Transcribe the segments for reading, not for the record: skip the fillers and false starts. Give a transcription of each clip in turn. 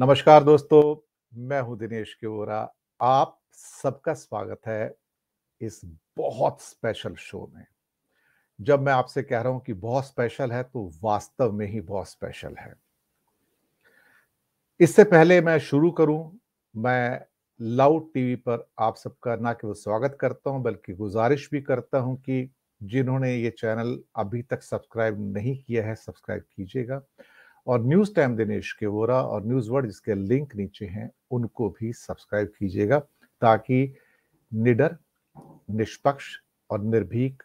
नमस्कार दोस्तों, मैं हूं दिनेश केवरा। आप सबका स्वागत है इस बहुत स्पेशल शो में। जब मैं आपसे कह रहा हूं कि बहुत स्पेशल है तो वास्तव में ही बहुत स्पेशल है। इससे पहले मैं शुरू करूं, मैं लाउड टीवी पर आप सबका ना केवल स्वागत करता हूं बल्कि गुजारिश भी करता हूं कि जिन्होंने ये चैनल अभी तक सब्सक्राइब नहीं किया है, सब्सक्राइब कीजिएगा। और न्यूज़ टाइम दिनेश केवरा और न्यूज़ वर्ड जिसके लिंक नीचे हैं, उनको भी सब्सक्राइब कीजिएगा ताकि निडर, निष्पक्ष और निर्भीक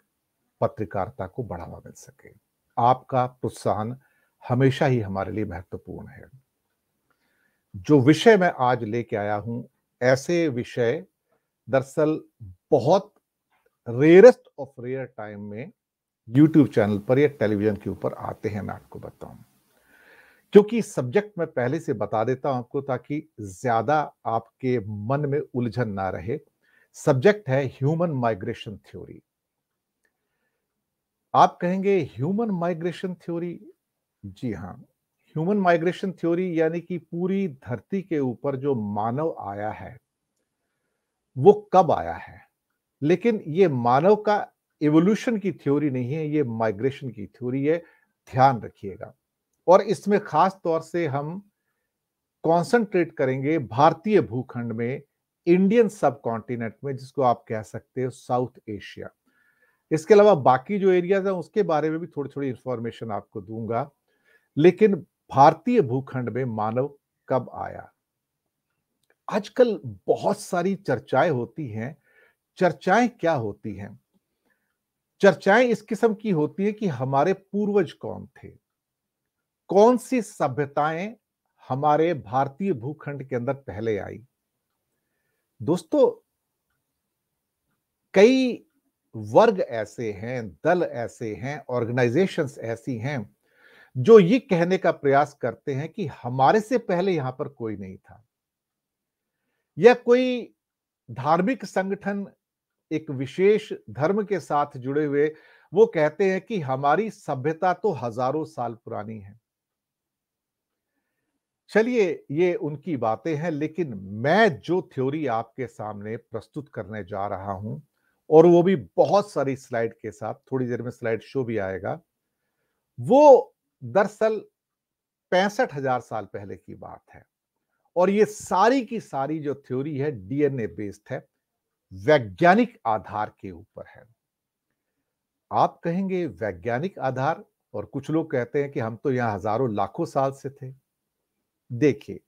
पत्रकारिता को बढ़ावा मिल सके। आपका प्रोत्साहन हमेशा ही हमारे लिए महत्वपूर्ण है। जो विषय मैं आज लेके आया हूं, ऐसे विषय दरअसल बहुत रेयरेस्ट ऑफ रेयर टाइम में यूट्यूब चैनल पर या टेलीविजन के ऊपर आते हैं। मैं आपको बताऊं क्योंकि सब्जेक्ट मैं पहले से बता देता हूं आपको ताकि ज्यादा आपके मन में उलझन ना रहे। सब्जेक्ट है ह्यूमन माइग्रेशन थ्योरी। आप कहेंगे ह्यूमन माइग्रेशन थ्योरी? जी हां, ह्यूमन माइग्रेशन थ्योरी यानी कि पूरी धरती के ऊपर जो मानव आया है वो कब आया है। लेकिन ये मानव का इवोल्यूशन की थ्योरी नहीं है, ये माइग्रेशन की थ्योरी है। ध्यान रखिएगा। और इसमें खास तौर से हम कॉन्सेंट्रेट करेंगे भारतीय भूखंड में, इंडियन सब कॉन्टिनेंट में, जिसको आप कह सकते हो साउथ एशिया। इसके अलावा बाकी जो एरियाज है उसके बारे में भी थोड़ी थोड़ी इंफॉर्मेशन आपको दूंगा। लेकिन भारतीय भूखंड में मानव कब आया? आजकल बहुत सारी चर्चाएं होती हैं। चर्चाएं क्या होती हैं? चर्चाएं इस किस्म की होती है कि हमारे पूर्वज कौन थे, कौन सी सभ्यताएं हमारे भारतीय भूखंड के अंदर पहले आई। दोस्तों, कई वर्ग ऐसे हैं, दल ऐसे हैं, ऑर्गेनाइजेशंस ऐसी हैं जो ये कहने का प्रयास करते हैं कि हमारे से पहले यहां पर कोई नहीं था, या कोई धार्मिक संगठन एक विशेष धर्म के साथ जुड़े हुए वो कहते हैं कि हमारी सभ्यता तो हजारों साल पुरानी है। चलिए, ये उनकी बातें हैं, लेकिन मैं जो थ्योरी आपके सामने प्रस्तुत करने जा रहा हूं, और वो भी बहुत सारी स्लाइड के साथ, थोड़ी देर में स्लाइड शो भी आएगा, वो दरअसल 65,000 साल पहले की बात है। और ये सारी की सारी जो थ्योरी है डीएनए बेस्ड है, वैज्ञानिक आधार के ऊपर है। आप कहेंगे वैज्ञानिक आधार, और कुछ लोग कहते हैं कि हम तो यहां हजारों लाखों साल से थे। देखिए,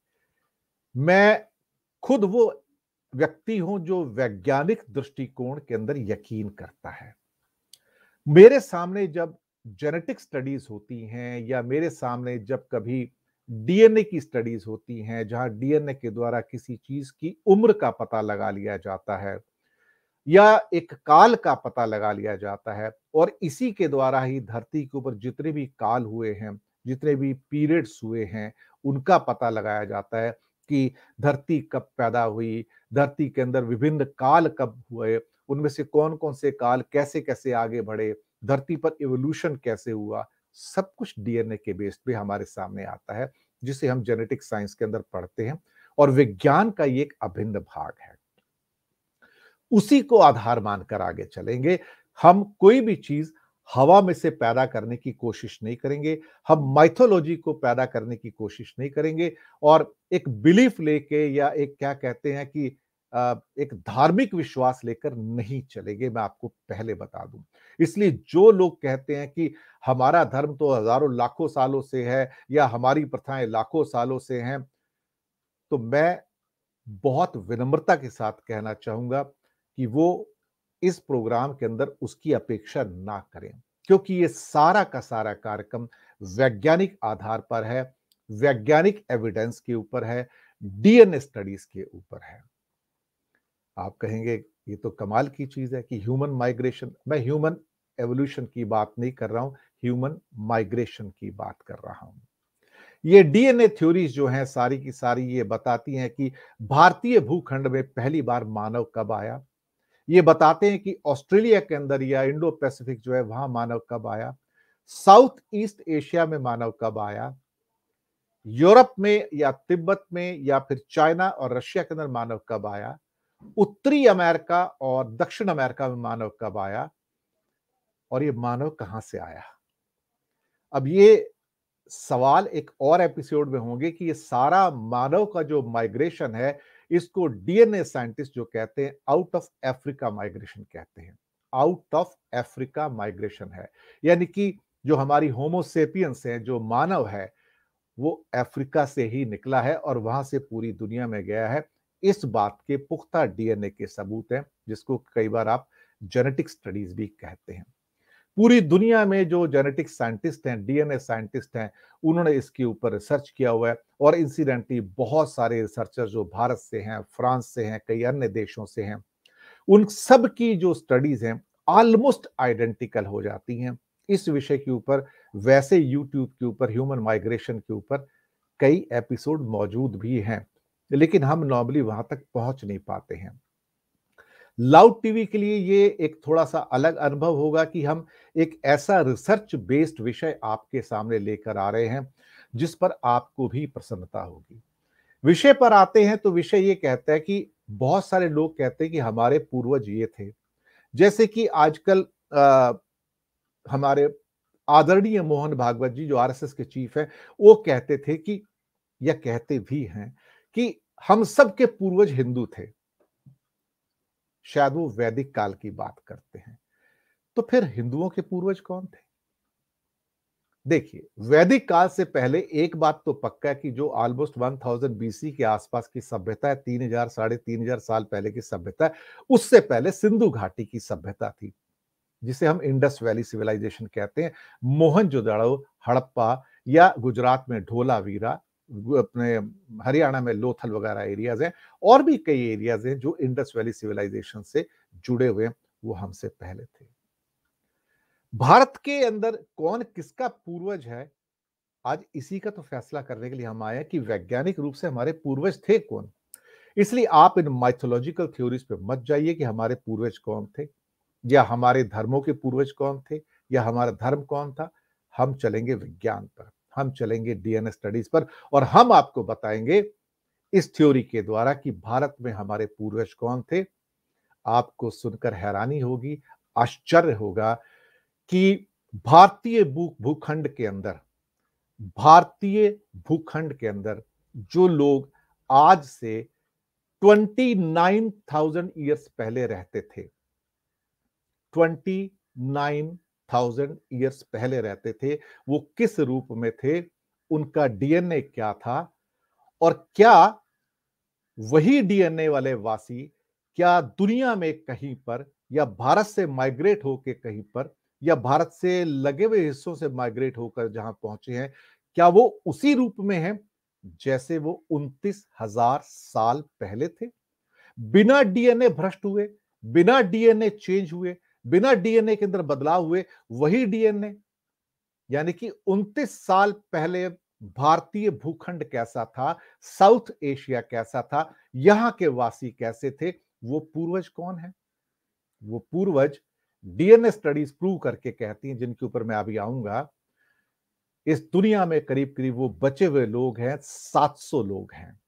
मैं खुद वो व्यक्ति हूं जो वैज्ञानिक दृष्टिकोण के अंदर यकीन करता है। मेरे सामने जब जेनेटिक स्टडीज होती हैं, या मेरे सामने जब कभी डीएनए की स्टडीज होती हैं जहां डीएनए के द्वारा किसी चीज की उम्र का पता लगा लिया जाता है, या एक काल का पता लगा लिया जाता है, और इसी के द्वारा ही धरती के ऊपर जितने भी काल हुए हैं, जितने भी पीरियड्स हुए हैं, उनका पता लगाया जाता है कि धरती कब पैदा हुई, धरती के अंदर विभिन्न काल कब हुए, उनमें से कौन कौन से काल कैसे कैसे आगे बढ़े, धरती पर इवोल्यूशन कैसे हुआ। सब कुछ डीएनए के बेस पे हमारे सामने आता है, जिसे हम जेनेटिक साइंस के अंदर पढ़ते हैं, और विज्ञान का ये एक अभिन्न भाग है। उसी को आधार मानकर आगे चलेंगे। हम कोई भी चीज हवा में से पैदा करने की कोशिश नहीं करेंगे, हम माइथोलॉजी को पैदा करने की कोशिश नहीं करेंगे, और एक बिलीफ लेके, या एक क्या कहते हैं कि एक धार्मिक विश्वास लेकर नहीं चलेंगे। मैं आपको पहले बता दूं। इसलिए जो लोग कहते हैं कि हमारा धर्म तो हजारों लाखों सालों से है, या हमारी प्रथाएं लाखों सालों से हैं, तो मैं बहुत विनम्रता के साथ कहना चाहूंगा कि वो इस प्रोग्राम के अंदर उसकी अपेक्षा ना करें, क्योंकि ये सारा का सारा कार्यक्रम वैज्ञानिक आधार पर है, वैज्ञानिक एविडेंस के ऊपर है, डीएनए स्टडीज के ऊपर है। आप कहेंगे ये तो कमाल की चीज है कि ह्यूमन माइग्रेशन। मैं ह्यूमन एवोल्यूशन की बात नहीं कर रहा हूं, ह्यूमन माइग्रेशन की बात कर रहा हूं। ये डीएनए थ्योरीज जो हैं सारी की सारी ये बताती हैं कि भारतीय भूखंड में पहली बार मानव कब आया। ये बताते हैं कि ऑस्ट्रेलिया के अंदर या इंडो पैसिफिक जो है वहां मानव कब आया, साउथ ईस्ट एशिया में मानव कब आया। यूरोप में या तिब्बत में या फिर चाइना और रशिया के अंदर मानव कब आया, उत्तरी अमेरिका और दक्षिण अमेरिका में मानव कब आया, और ये मानव कहां से आया। अब ये सवाल एक और एपिसोड में होंगे कि ये सारा मानव का जो माइग्रेशन है, इसको डीएनए साइंटिस्ट जो कहते हैं आउट ऑफ अफ्रीका माइग्रेशन कहते हैं। आउट ऑफ अफ्रीका माइग्रेशन है, यानी कि जो हमारी होमोसेपियंस है, जो मानव है, वो अफ्रीका से ही निकला है और वहां से पूरी दुनिया में गया है। इस बात के पुख्ता डीएनए के सबूत हैं, जिसको कई बार आप जेनेटिक स्टडीज भी कहते हैं। पूरी दुनिया में जो जेनेटिक साइंटिस्ट हैं, डीएनए साइंटिस्ट हैं, उन्होंने इसके ऊपर रिसर्च किया हुआ है। और इंसिडेंटली बहुत सारे रिसर्चर जो भारत से हैं, फ्रांस से हैं, कई अन्य देशों से हैं, उन सब की जो स्टडीज हैं ऑलमोस्ट आइडेंटिकल हो जाती हैं इस विषय के ऊपर। वैसे यूट्यूब के ऊपर ह्यूमन माइग्रेशन के ऊपर कई एपिसोड मौजूद भी हैं, लेकिन हम नॉर्मली वहां तक पहुंच नहीं पाते हैं। लाउड टीवी के लिए ये एक थोड़ा सा अलग अनुभव होगा कि हम एक ऐसा रिसर्च बेस्ड विषय आपके सामने लेकर आ रहे हैं जिस पर आपको भी प्रसन्नता होगी। विषय पर आते हैं तो विषय ये कहता है कि बहुत सारे लोग कहते हैं कि हमारे पूर्वज ये थे, जैसे कि आजकल हमारे आदरणीय मोहन भागवत जी जो आरएसएस के चीफ हैं, वो कहते थे कि, या कहते भी हैं कि हम सब के पूर्वज हिंदू थे। शायद वो वैदिक काल की बात करते हैं। तो फिर हिंदुओं के पूर्वज कौन थे? देखिए, वैदिक काल से पहले एक बात तो पक्का है कि जो ऑलमोस्ट 1000 बीसी के आसपास की सभ्यता है, 3000 साढ़े 3000 साल पहले की सभ्यता है, उससे पहले सिंधु घाटी की सभ्यता थी, जिसे हम इंडस वैली सिविलाइजेशन कहते हैं। मोहनजोदड़ो, हड़प्पा, या गुजरात में ढोलावीरा, अपने हरियाणा में लोथल वगैरह एरियाज हैं, और भी कई एरियाज हैं जो इंडस वैली सिविलाइजेशन से जुड़े हुए हैं, वो हमसे पहले थे। भारत के अंदर कौन किसका पूर्वज है, आज इसी का तो फैसला करने के लिए हम आए हैं कि वैज्ञानिक रूप से हमारे पूर्वज थे कौन। इसलिए आप इन माइथोलॉजिकल थ्योरीज पे मत जाइए कि हमारे पूर्वज कौन थे, या हमारे धर्मों के पूर्वज कौन थे, या हमारा धर्म कौन था। हम चलेंगे विज्ञान पर, हम चलेंगे डीएनए स्टडीज पर, और हम आपको बताएंगे इस थ्योरी के द्वारा कि भारत में हमारे पूर्वज कौन थे। आपको सुनकर हैरानी होगी, आश्चर्य होगा कि भारतीय भूखंड के अंदर, भारतीय भूखंड के अंदर जो लोग आज से 29,000 ईयर्स पहले रहते थे, 29,000 ईयर्स पहले रहते थे, वो किस रूप में थे, उनका डीएनए क्या था, और क्या वही डीएनए वाले वासी क्या दुनिया में कहीं पर, या भारत से माइग्रेट होकर कहीं पर, या भारत से लगे हुए हिस्सों से माइग्रेट होकर जहां पहुंचे हैं, क्या वो उसी रूप में हैं जैसे वो 29,000 साल पहले थे, बिना डीएनए भ्रष्ट हुए, बिना डीएनए चेंज हुए, बिना डीएनए के अंदर बदलाव हुए, वही डीएनए। यानी कि 29 साल पहले भारतीय भूखंड कैसा था, साउथ एशिया कैसा था, यहां के वासी कैसे थे, वो पूर्वज कौन है? वो पूर्वज डीएनए स्टडीज प्रूव करके कहती हैं, जिनके ऊपर मैं अभी आऊंगा। इस दुनिया में करीब करीब वो बचे हुए लोग हैं, 700 लोग हैं,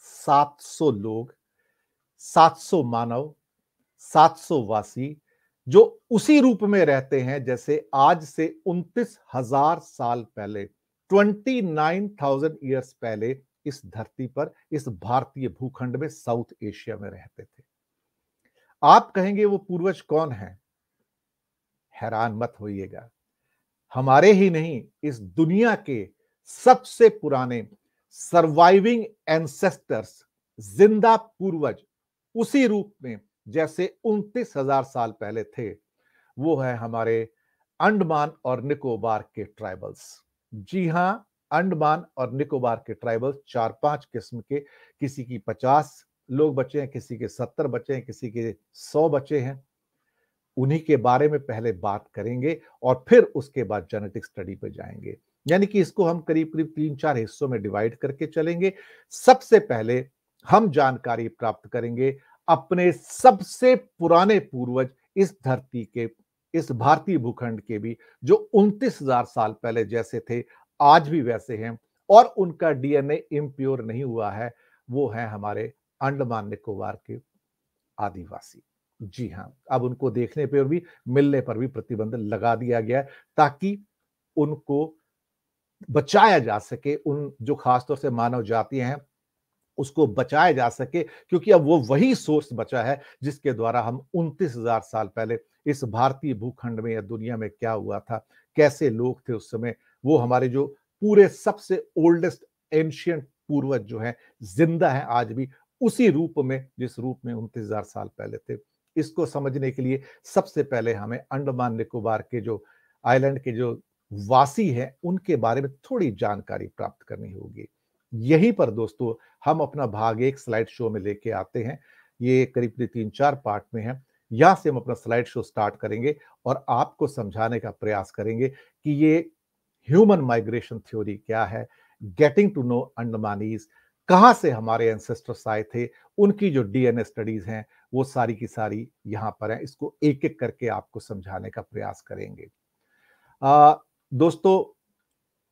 700 लोग, 700 मानव, 700 वासी, जो उसी रूप में रहते हैं जैसे आज से 29,000 साल पहले, 29,000 ईयर्स पहले इस धरती पर, इस भारतीय भूखंड में, साउथ एशिया में रहते थे। आप कहेंगे वो पूर्वज कौन है? हैरान मत होइएगा, हमारे ही नहीं, इस दुनिया के सबसे पुराने सर्वाइविंग एंसेस्टर्स, जिंदा पूर्वज, उसी रूप में जैसे 29,000 साल पहले थे, वो है हमारे अंडमान और निकोबार के ट्राइबल्स। जी हां, अंडमान और निकोबार के ट्राइबल्स 4-5 किस्म के, किसी की 50 लोग बचे हैं, किसी के 70 बचे हैं, किसी के 100 बचे हैं। उन्हीं के बारे में पहले बात करेंगे और फिर उसके बाद जेनेटिक स्टडी पे जाएंगे। यानी कि इसको हम करीब करीब 3-4 हिस्सों में डिवाइड करके चलेंगे। सबसे पहले हम जानकारी प्राप्त करेंगे अपने सबसे पुराने पूर्वज, इस धरती के, इस भारतीय भूखंड के भी, जो 29,000 साल पहले जैसे थे आज भी वैसे हैं, और उनका डीएनए इम्प्योर नहीं हुआ है, वो हैं हमारे अंडमान निकोबार के आदिवासी। जी हाँ, अब उनको देखने पे और भी मिलने पर भी प्रतिबंध लगा दिया गया है, ताकि उनको बचाया जा सके, उन जो खासतौर से मानव जातियाँ हैं, उसको बचाया जा सके, क्योंकि अब वो वही सोर्स बचा है जिसके द्वारा हम 29,000 साल पहले इस भारतीय भूखंड में या दुनिया में क्या हुआ था, कैसे लोग थे उस समय, वो हमारे जो पूरे सबसे ओल्डेस्ट एंशिएंट पूर्वज जो हैं, जिंदा हैं आज भी उसी रूप में जिस रूप में 29,000 साल पहले थे। इसको समझने के लिए सबसे पहले हमें अंडमान निकोबार के जो आइलैंड के जो वासी हैं, उनके बारे में थोड़ी जानकारी प्राप्त करनी होगी। यहीं पर दोस्तों हम अपना भाग एक स्लाइड शो में लेके आते हैं। ये करीब 3-4 पार्ट में है। यहाँ से हम अपना स्लाइड शो स्टार्ट करेंगे और आपको समझाने का प्रयास करेंगे कि ये ह्यूमन माइग्रेशन थ्योरी क्या है, गेटिंग टू नो अंडमानीज, कहाँ से हमारे एंसेस्टर्स आए थे, उनकी जो डीएनए स्टडीज हैं, वो सारी की सारी यहाँ पर हैं। इसको एक-एक करके आपको समझाने का प्रयास करेंगे। दोस्तों,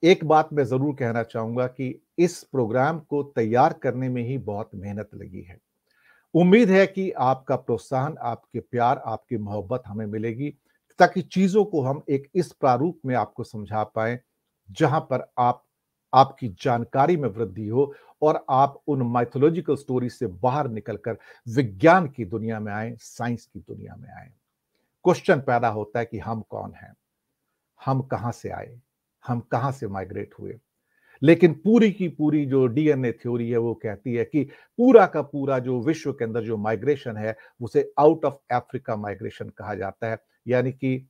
एक बात मैं ज़रूर कहना चाहूँगा कि इस प्रोग्राम को तैयार करने में ही बहुत मेहनत लगी है। उम्मीद है कि आपका प्रोत्साहन, आपके प्यार, आपकी मोहब्बत हमें मिलेगी, ताकि चीज़ों को हम एक इस प्रारूप में आपको समझा पाएँ, जहाँ पर आपकी जानकारी में वृद्धि हो और आप उन माइथोलॉजिकल स्टोरी से बाहर निकलकर विज्ञान की दुनिया में आएँ, साइंस की दुनिया में आएँ। क्वेश्चन पैदा होता है कि हम कौन हैं? हम कहाँ से आए? हम कहाँ से माइग्रेट हुए? लेकिन पूरी की पूरी जो डीएनए थ्योरी है वो कहती है कि पूरा का पूरा जो विश्व के अंदर जो माइग्रेशन है उसे आउट ऑफ अफ्रीका माइग्रेशन कहा जाता है। यानी कि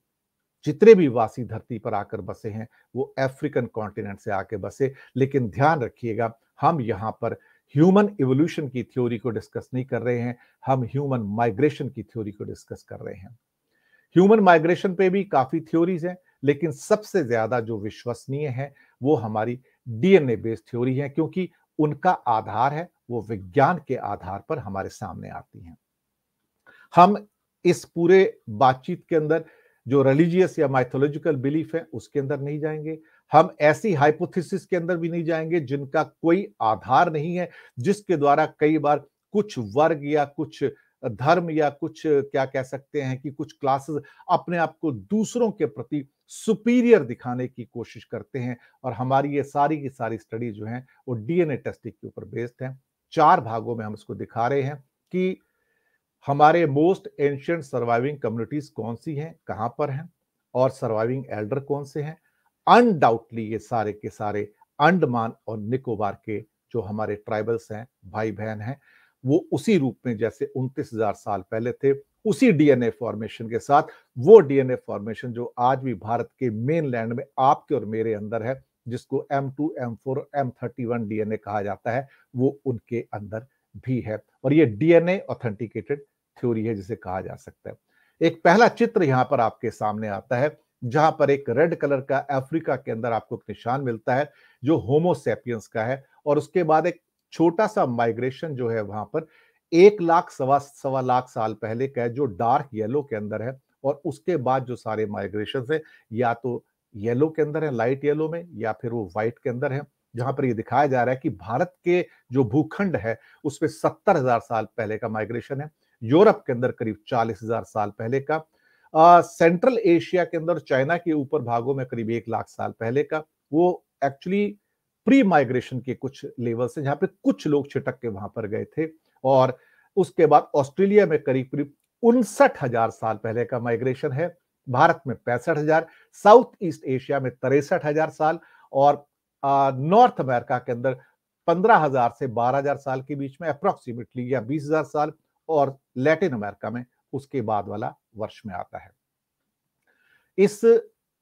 जितने भी वासी धरती पर आकर बसे हैं वो अफ्रीकन कॉन्टिनेंट से आके बसे। लेकिन ध्यान रखिएगा, हम यहाँ पर ह्यूमन इवोल्यूशन की थ्योरी को डिस्कस नहीं कर रहे हैं, हम ह्यूमन माइग्रेशन की थ्योरी को डिस्कस कर रहे हैं। ह्यूमन माइग्रेशन पे भी काफी थ्योरीज हैं, लेकिन सबसे ज्यादा जो विश्वसनीय है वो हमारी डीएनए बेस्ड थ्योरी है, क्योंकि उनका आधार है वो विज्ञान के आधार पर हमारे सामने आती हैं। हम इस पूरे बातचीत के अंदर जो रिलीजियस या माइथोलॉजिकल बिलीफ है उसके अंदर नहीं जाएंगे। हम ऐसी हाइपोथेसिस के अंदर भी नहीं जाएंगे जिनका कोई आधार नहीं है, जिसके द्वारा कई बार कुछ वर्ग या कुछ धर्म या कुछ क्या कह सकते हैं कि कुछ क्लासेस अपने आप को दूसरों के प्रति सुपीरियर दिखाने की कोशिश करते हैं। और हमारी ये सारी की सारी स्टडी जो है वो डीएनए टेस्टिंग के ऊपर बेस्ड है। 4 भागों में हम इसको दिखा रहे हैं कि हमारे मोस्ट एंशिएंट सर्वाइविंग कम्युनिटीज कौन सी हैं, कहां पर हैं, और सर्वाइविंग एल्डर कौन से हैं। अनडाउटली ये सारे के सारे अंडमान और निकोबार के जो हमारे ट्राइबल्स हैं, भाई बहन हैं, वो उसी रूप में जैसे 29,000 साल पहले थे, उसी डीएनए फॉर्मेशन के साथ, वो डीएनए फॉर्मेशन जो आज भी भारत के मेन लैंड में आपके और मेरे अंदर है, जिसको M2, M4, M31 डीएनए कहा जाता है, वो उनके अंदर भी है। और ये डीएनए ऑथेंटिकेटेड थ्योरी है जिसे कहा जा सकता है। एक पहला चित्र यहां पर आपके सामने आता है, जहां पर एक रेड कलर का अफ्रीका के अंदर आपको एक निशान मिलता है जो होमो सेपियंस का है। और उसके बाद एक छोटा सा माइग्रेशन जो है वहां पर 1 लाख सवा लाख साल पहले का है, जो डार्क येलो के अंदर है। और उसके बाद जो सारे माइग्रेशन है या तो येलो के अंदर है, लाइट येलो में, या फिर वो व्हाइट के अंदर है। जहां पर ये दिखाया जा रहा है कि भारत के जो भूखंड है उसमें 70,000 साल पहले का माइग्रेशन है। यूरोप के अंदर करीब 40,000 साल पहले का, सेंट्रल एशिया के अंदर चाइना के ऊपर भागों में करीब 1 लाख साल पहले का। वो एक्चुअली प्री माइग्रेशन के कुछ लेवल से, जहां पे कुछ लोग छिटक के वहां पर गए थे। और उसके बाद ऑस्ट्रेलिया में करीब करीब 59,000 साल पहले का माइग्रेशन है। भारत में 65,000, साउथ ईस्ट एशिया में 63,000 साल, और नॉर्थ अमेरिका के अंदर 15,000 से 12,000 साल के बीच में अप्रोक्सीमेटली, या 20,000 साल, और लैटिन अमेरिका में उसके बाद वाला वर्ष में आता है। इस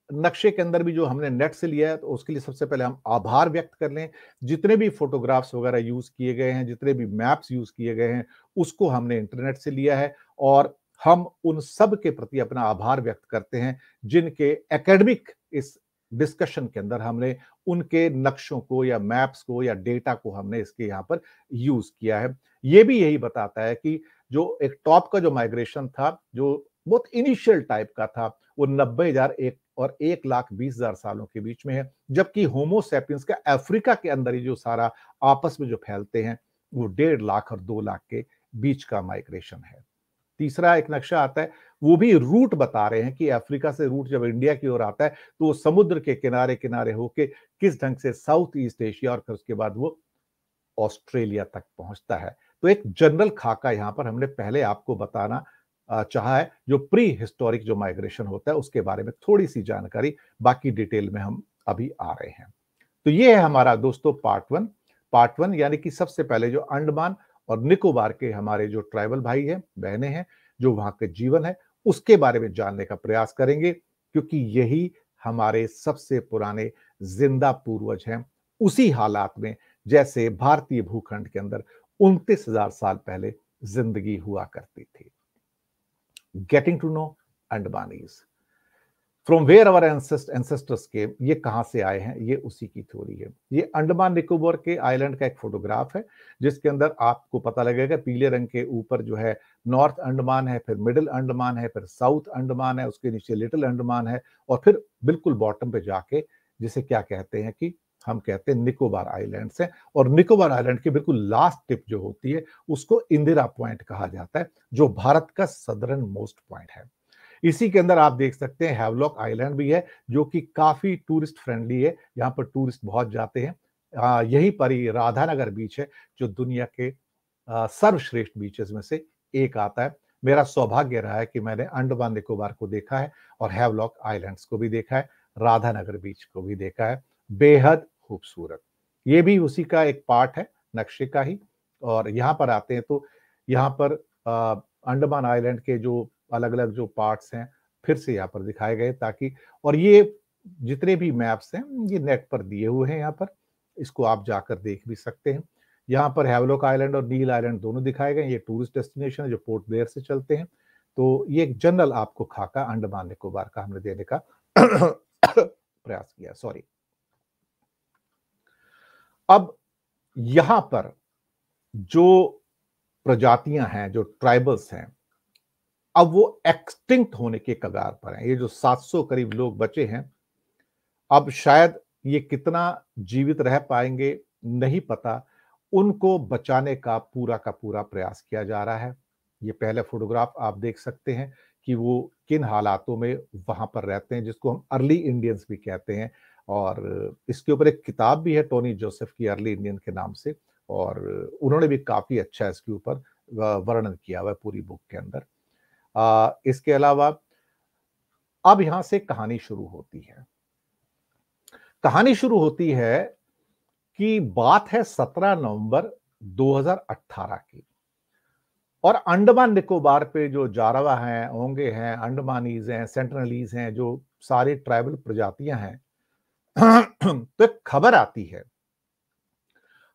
नक्शे के अंदर भी जो हमने नेट से लिया है, तो उसके लिए सबसे पहले हम आभार व्यक्त कर लें। जितने भी फोटोग्राफ्स वगैरह यूज किए गए हैं, जितने भी मैप्स यूज किए गए हैं, उसको हमने इंटरनेट से लिया है। और हम उन सब के प्रति अपना आभार व्यक्त करते हैं जिनके एकेडमिक इस डिस्कशन के अंदर हमने उनके नक्शों को या मैप्स को या डेटा को हमने इसके यहाँ पर यूज किया है। ये भी यही बताता है कि जो एक टॉप का जो माइग्रेशन था, जो बहुत इनिशियल टाइप का था, वो 90,000 एक और 1,20,000 सालों के बीच में है, जबकि होमो सैपियंस का अफ्रीका के अंदर ही जो सारा आपस में जो फैलते हैं वो 1.5 लाख और 2 लाख के बीच का माइग्रेशन है। तीसरा एक नक्शा आता है, वो भी रूट बता रहे हैं कि अफ्रीका से रूट जब इंडिया की ओर आता है तो वो समुद्र के किनारे किनारे होके किस ढंग से साउथ ईस्ट एशिया और फिर उसके बाद वो ऑस्ट्रेलिया तक पहुंचता है। तो एक जनरल खाका यहां पर हमने पहले आपको बताना चाहा है, जो प्री हिस्टोरिक जो माइग्रेशन होता है उसके बारे में थोड़ी सी जानकारी, बाकी डिटेल में हम अभी आ रहे हैं। तो ये है हमारा दोस्तों पार्ट वन यानी कि सबसे पहले जो अंडमान और निकोबार के हमारे जो ट्राइबल भाई हैं बहनें हैं, जो वहां के जीवन है उसके बारे में जानने का प्रयास करेंगे, क्योंकि यही हमारे सबसे पुराने जिंदा पूर्वज हैं, उसी हालात में जैसे भारतीय भूखंड के अंदर 29,000 साल पहले जिंदगी हुआ करती थी। Getting to know Andamanese from where our ancestors के, ये कहां से आए हैं, ये उसी की थ्योरी है। ये अंडमान निकोबार के आइलैंड का एक फोटोग्राफ है, जिसके अंदर आपको पता लगेगा पीले रंग के ऊपर जो है नॉर्थ अंडमान है, फिर मिडिल अंडमान है, फिर साउथ अंडमान है, उसके नीचे लिटिल अंडमान है, और फिर बिल्कुल बॉटम पे जाके जिसे क्या कहते हैं कि हम कहते हैं निकोबार आइलैंड्स हैं। और निकोबार आइलैंड की बिल्कुल लास्ट टिप जो होती है उसको इंदिरा पॉइंट कहा जाता है, जो भारत का सदर्न मोस्ट पॉइंट है। इसी के अंदर आप देख सकते हैं हैवलॉक आइलैंड भी है, जो कि काफी टूरिस्ट फ्रेंडली है, यहाँ पर टूरिस्ट बहुत जाते हैं। यहीं पर ही राधानगर बीच है, जो दुनिया के सर्वश्रेष्ठ बीचेस में से एक आता है। मेरा सौभाग्य रहा है कि मैंने अंडमान निकोबार को देखा है और हैवलॉक आइलैंड्स को भी देखा है, राधानगर बीच को भी देखा है, बेहद खूबसूरत। ये भी उसी का एक पार्ट है, नक्शे का ही। और यहाँ पर आते हैं तो यहाँ पर अंडमान आइलैंड के जो अलग अलग जो पार्ट्स हैं फिर से यहाँ पर दिखाए गए, ताकि, और ये जितने भी मैप्स हैं ये नेट पर दिए हुए हैं, यहाँ पर इसको आप जाकर देख भी सकते हैं। यहाँ पर हैवलॉक आइलैंड और नील आइलैंड दोनों दिखाए गए। ये टूरिस्ट डेस्टिनेशन है जो पोर्ट ब्लेयर से चलते हैं। तो ये एक जनरल आपको खाका अंडमान निकोबार का हमने देने का प्रयास किया। सॉरी। अब यहां पर जो प्रजातियां हैं, जो ट्राइबल्स हैं, अब वो एक्सटिंक्ट होने के कगार पर हैं। ये जो 700 करीब लोग बचे हैं, अब शायद ये कितना जीवित रह पाएंगे नहीं पता। उनको बचाने का पूरा प्रयास किया जा रहा है। ये पहले फोटोग्राफ आप देख सकते हैं कि वो किन हालातों में वहां पर रहते हैं, जिसको हम अर्ली इंडियंस भी कहते हैं। और इसके ऊपर एक किताब भी है टोनी जोसेफ की, अर्ली इंडियन के नाम से, और उन्होंने भी काफी अच्छा इसके ऊपर वर्णन किया हुआ है पूरी बुक के अंदर। इसके अलावा अब यहां से कहानी शुरू होती है। कहानी शुरू होती है कि बात है 17 नवंबर 2018 की, और अंडमान निकोबार पे जो जारवा हैं, ओंगे हैं, अंडमानीज हैं, सेंटिनलीज हैं, जो सारी ट्राइबल प्रजातियां हैं, तो एक खबर आती है।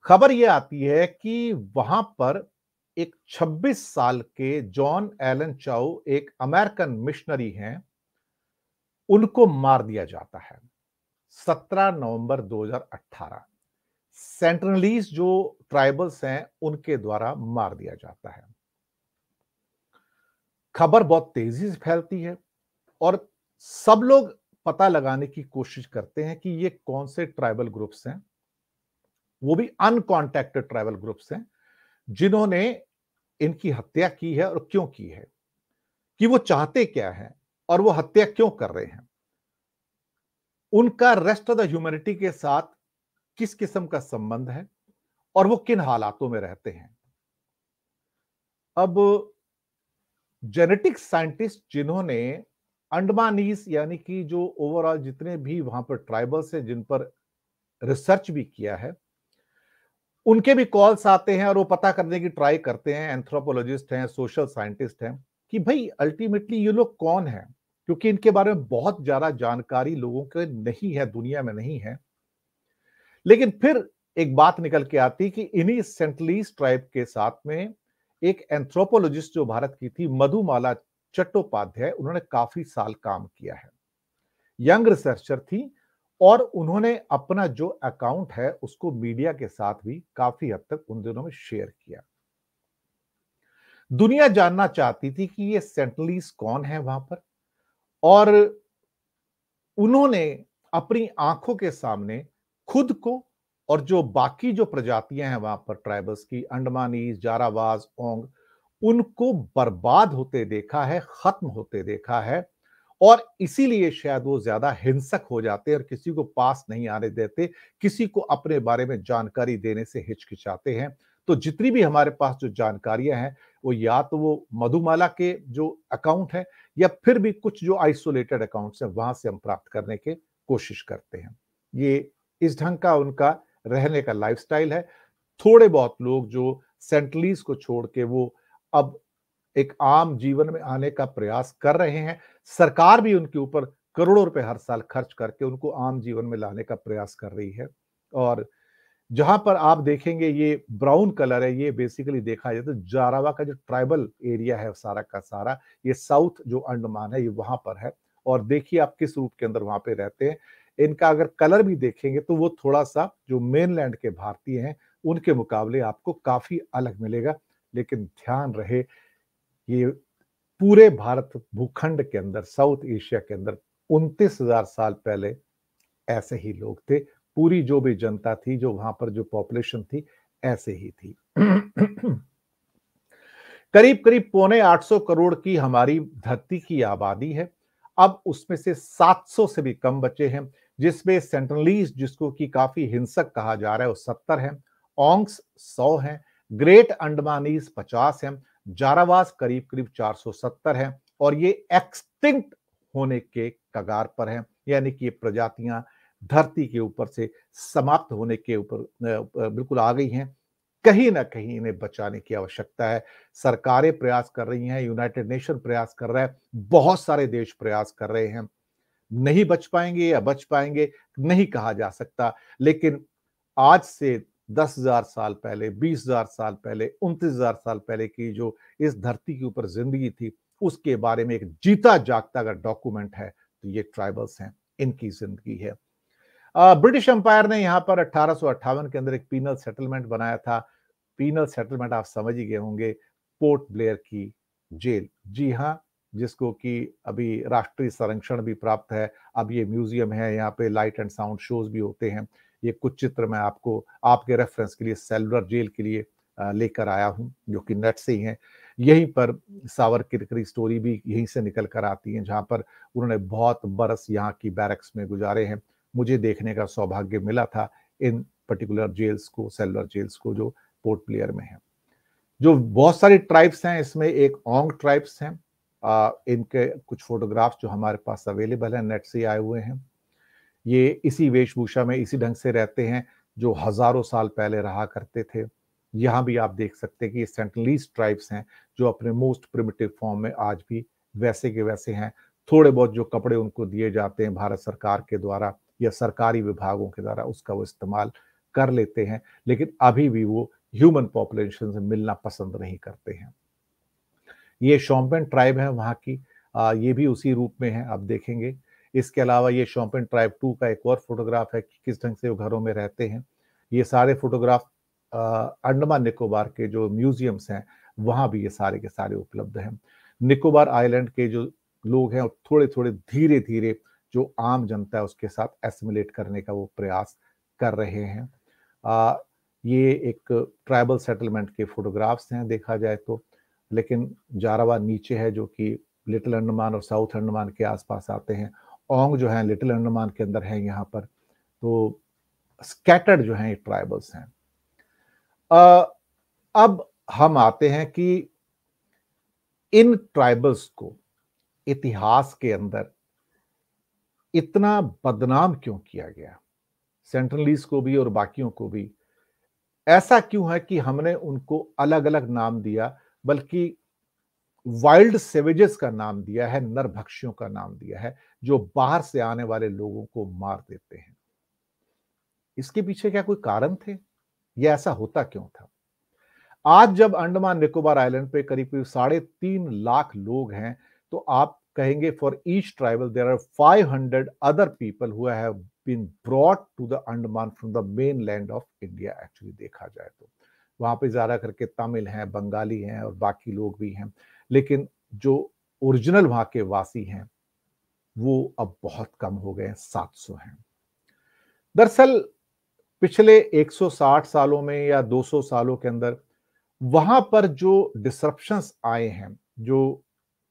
खबर यह आती है कि वहां पर एक 26 साल के जॉन एलन चाउ, एक अमेरिकन मिशनरी हैं, उनको मार दिया जाता है 17 नवंबर 2018। सेंटिनलीज जो ट्राइबल्स हैं उनके द्वारा मार दिया जाता है। खबर बहुत तेजी से फैलती है और सब लोग पता लगाने की कोशिश करते हैं कि ये कौन से ट्राइबल ग्रुप्स हैं, वो भी अनकॉन्टैक्टेड ट्राइबल ग्रुप्स हैं, जिन्होंने इनकी हत्या की है और क्यों की है, कि वो चाहते क्या है और वो हत्या क्यों कर रहे हैं, उनका रेस्ट ऑफ द ह्यूमैनिटी के साथ किस किस्म का संबंध है और वो किन हालातों में रहते हैं। अब जेनेटिक्स साइंटिस्ट जिन्होंने अंडमानीज यानी कि जो ओवरऑल जितने भी वहां पर ट्राइबल्स हैं जिन पर रिसर्च भी किया है, उनके भी कॉल्स आते हैं और वो पता करने की ट्राई करते हैं, एंथ्रोपोलॉजिस्ट हैं, सोशल साइंटिस्ट हैं, कि भाई अल्टीमेटली ये लोग कौन हैं, क्योंकि इनके बारे में बहुत ज्यादा जानकारी लोगों के नहीं है, दुनिया में नहीं है। लेकिन फिर एक बात निकल के आती कि इन्हीं सेंटलीज ट्राइब के साथ में एक एंथ्रोपोलॉजिस्ट जो भारत की थी, मधुमाला चट्टोपाध्याय, उन्होंने काफी साल काम किया है, यंग रिसर्चर थी, और उन्होंने अपना जो अकाउंट है उसको मीडिया के साथ भी काफी हद तक उन दिनों में शेयर किया। दुनिया जानना चाहती थी कि ये सेंटिनलीज कौन है वहां पर, और उन्होंने अपनी आंखों के सामने खुद को और जो बाकी जो प्रजातियां हैं वहां पर ट्राइबल्स की, अंडमानीज, जारावाज, ओंग, उनको बर्बाद होते देखा है, खत्म होते देखा है। और इसीलिए शायद वो ज्यादा हिंसक हो जाते हैं और किसी को पास नहीं आने देते, किसी को अपने बारे में जानकारी देने से हिचकिचाते हैं। तो जितनी भी हमारे पास जो जानकारियां हैं, वो या तो वो मधुमाला के जो अकाउंट है, या फिर भी कुछ जो आइसोलेटेड अकाउंट्स हैं वहां से हम प्राप्त करने की कोशिश करते हैं। ये इस ढंग का उनका रहने का लाइफस्टाइल है। थोड़े बहुत लोग जो सेंटलीज को छोड़ के वो अब एक आम जीवन में आने का प्रयास कर रहे हैं। सरकार भी उनके ऊपर करोड़ों रुपए हर साल खर्च करके उनको आम जीवन में लाने का प्रयास कर रही है। और जहां पर आप देखेंगे ये ब्राउन कलर है, ये बेसिकली देखा जाए तो जारावा का जो ट्राइबल एरिया है सारा का सारा, ये साउथ जो अंडमान है ये वहां पर है। और देखिए आप किस रूप के अंदर वहां पे रहते हैं। इनका अगर कलर भी देखेंगे तो वो थोड़ा सा जो मेनलैंड के भारतीय हैं उनके मुकाबले आपको काफी अलग मिलेगा। लेकिन ध्यान रहे, ये पूरे भारत भूखंड के अंदर, साउथ एशिया के अंदर 29,000 साल पहले ऐसे ही लोग थे। पूरी जो भी जनता थी, जो वहां पर जो पॉपुलेशन थी, ऐसे ही थी। करीब करीब 725 करोड़ की हमारी धरती की आबादी है। अब उसमें से 700 से भी कम बचे हैं, जिसमें सेंटिनलीज जिसको कि काफी हिंसक कहा जा रहा है वो 70 है, ओंग्स 100 हैं, ग्रेट अंडमानीज 50 हैं, जारावास करीब करीब 470 हैं, और ये एक्सटिंक्ट होने के कगार पर हैं। यानी कि ये प्रजातियां धरती के ऊपर से समाप्त होने के ऊपर बिल्कुल आ गई हैं। कहीं ना कहीं इन्हें बचाने की आवश्यकता है। सरकारें प्रयास कर रही हैं, यूनाइटेड नेशन प्रयास कर रहा है, बहुत सारे देश प्रयास कर रहे हैं। नहीं बच पाएंगे या बच पाएंगे नहीं कहा जा सकता। लेकिन आज से 10,000 साल पहले, 20,000 साल पहले, 29,000 साल पहले की जो इस धरती के ऊपर जिंदगी थी, उसके बारे में एक जीता जागता अगर डॉक्यूमेंट है तो ये ट्राइबल्स हैं, इनकी जिंदगी है। ब्रिटिश एम्पायर ने यहाँ पर 1858 के अंदर एक पीनल सेटलमेंट बनाया था। पीनल सेटलमेंट आप समझ ही गए होंगे, पोर्ट ब्लेयर की जेल। जी हाँ, जिसको कि अभी राष्ट्रीय संरक्षण भी प्राप्त है। अब ये म्यूजियम है, यहाँ पे लाइट एंड साउंड शोज भी होते हैं। ये कुछ चित्र मैं आपको आपके रेफरेंस के लिए सेलुलर जेल के लिए लेकर आया हूँ, जो कि नेट से ही है। यहीं पर सावरकर की स्टोरी भी यहीं से निकल कर आती है, जहाँ पर उन्होंने बहुत बरस यहाँ की बैरक्स में गुजारे हैं। मुझे देखने का सौभाग्य मिला था इन पर्टिकुलर जेल्स को, सेलुलर जेल्स को, जो पोर्ट ब्लेयर में है। जो बहुत सारी ट्राइब्स हैं, इसमें एक ओंग ट्राइब्स हैं। इनके कुछ फोटोग्राफ्स जो हमारे पास अवेलेबल हैं, नेट से आए हुए हैं। ये इसी वेशभूषा में इसी ढंग से रहते हैं जो हजारों साल पहले रहा करते थे। यहाँ भी आप देख सकते हैं कि ये सेंटिनलीज ट्राइब्स हैं जो अपने मोस्ट प्रिमिटिव फॉर्म में आज भी वैसे के वैसे हैं। थोड़े बहुत जो कपड़े उनको दिए जाते हैं भारत सरकार के द्वारा या सरकारी विभागों के द्वारा, उसका वो इस्तेमाल कर लेते हैं, लेकिन अभी भी वो ह्यूमन पॉपुलेशन से मिलना पसंद नहीं करते हैं। ये शोम्पेन ट्राइब है वहाँ की, ये भी उसी रूप में है, आप देखेंगे। इसके अलावा ये शोम्पेन ट्राइब 2 का एक और फोटोग्राफ है कि किस ढंग से वो घरों में रहते हैं। ये सारे फोटोग्राफ अंडमान निकोबार के जो म्यूजियम्स हैं वहाँ भी ये सारे के सारे उपलब्ध हैं। निकोबार आइलैंड के जो लोग हैं, थोड़े थोड़े धीरे धीरे जो आम जनता है उसके साथ एसिमिलेट करने का वो प्रयास कर रहे हैं। ये एक ट्राइबल सेटलमेंट के फोटोग्राफ्स हैं देखा जाए तो, लेकिन जारावा नीचे है जो कि लिटिल अंडमान और साउथ अंडमान के आसपास आते हैं। ओंग जो है लिटिल अंडमान के अंदर है यहाँ पर। तो स्कैटर्ड जो हैं ये ट्राइबल्स हैं। अब हम आते हैं कि इन ट्राइबल्स को इतिहास के अंदर इतना बदनाम क्यों किया गया, सेंट्रलीज को भी और बाकियों को भी। ऐसा क्यों है कि हमने उनको अलग अलग नाम दिया, बल्कि वाइल्ड सेवेजेस का नाम दिया है, नरभक्षियों का नाम दिया है, जो बाहर से आने वाले लोगों को मार देते हैं। इसके पीछे क्या कोई कारण थे? यह ऐसा होता क्यों था? आज जब अंडमान निकोबार आइलैंड पे करीब करीब 3.5 लाख लोग हैं, तो आप कहेंगे for each tribal there are 500 other people who have been brought to the Andaman from the mainland of India. Actually देखा जाए तो वहां पे ज्यादा करके तमिल हैं, बंगाली हैं और बाकी लोग भी हैं, लेकिन जो ओरिजिनल वहां के वासी हैं वो अब बहुत कम हो गए हैं, 700 हैं। दरअसल पिछले 160 सालों में या 200 सालों के अंदर वहां पर जो डिसरप्शंस आए हैं, जो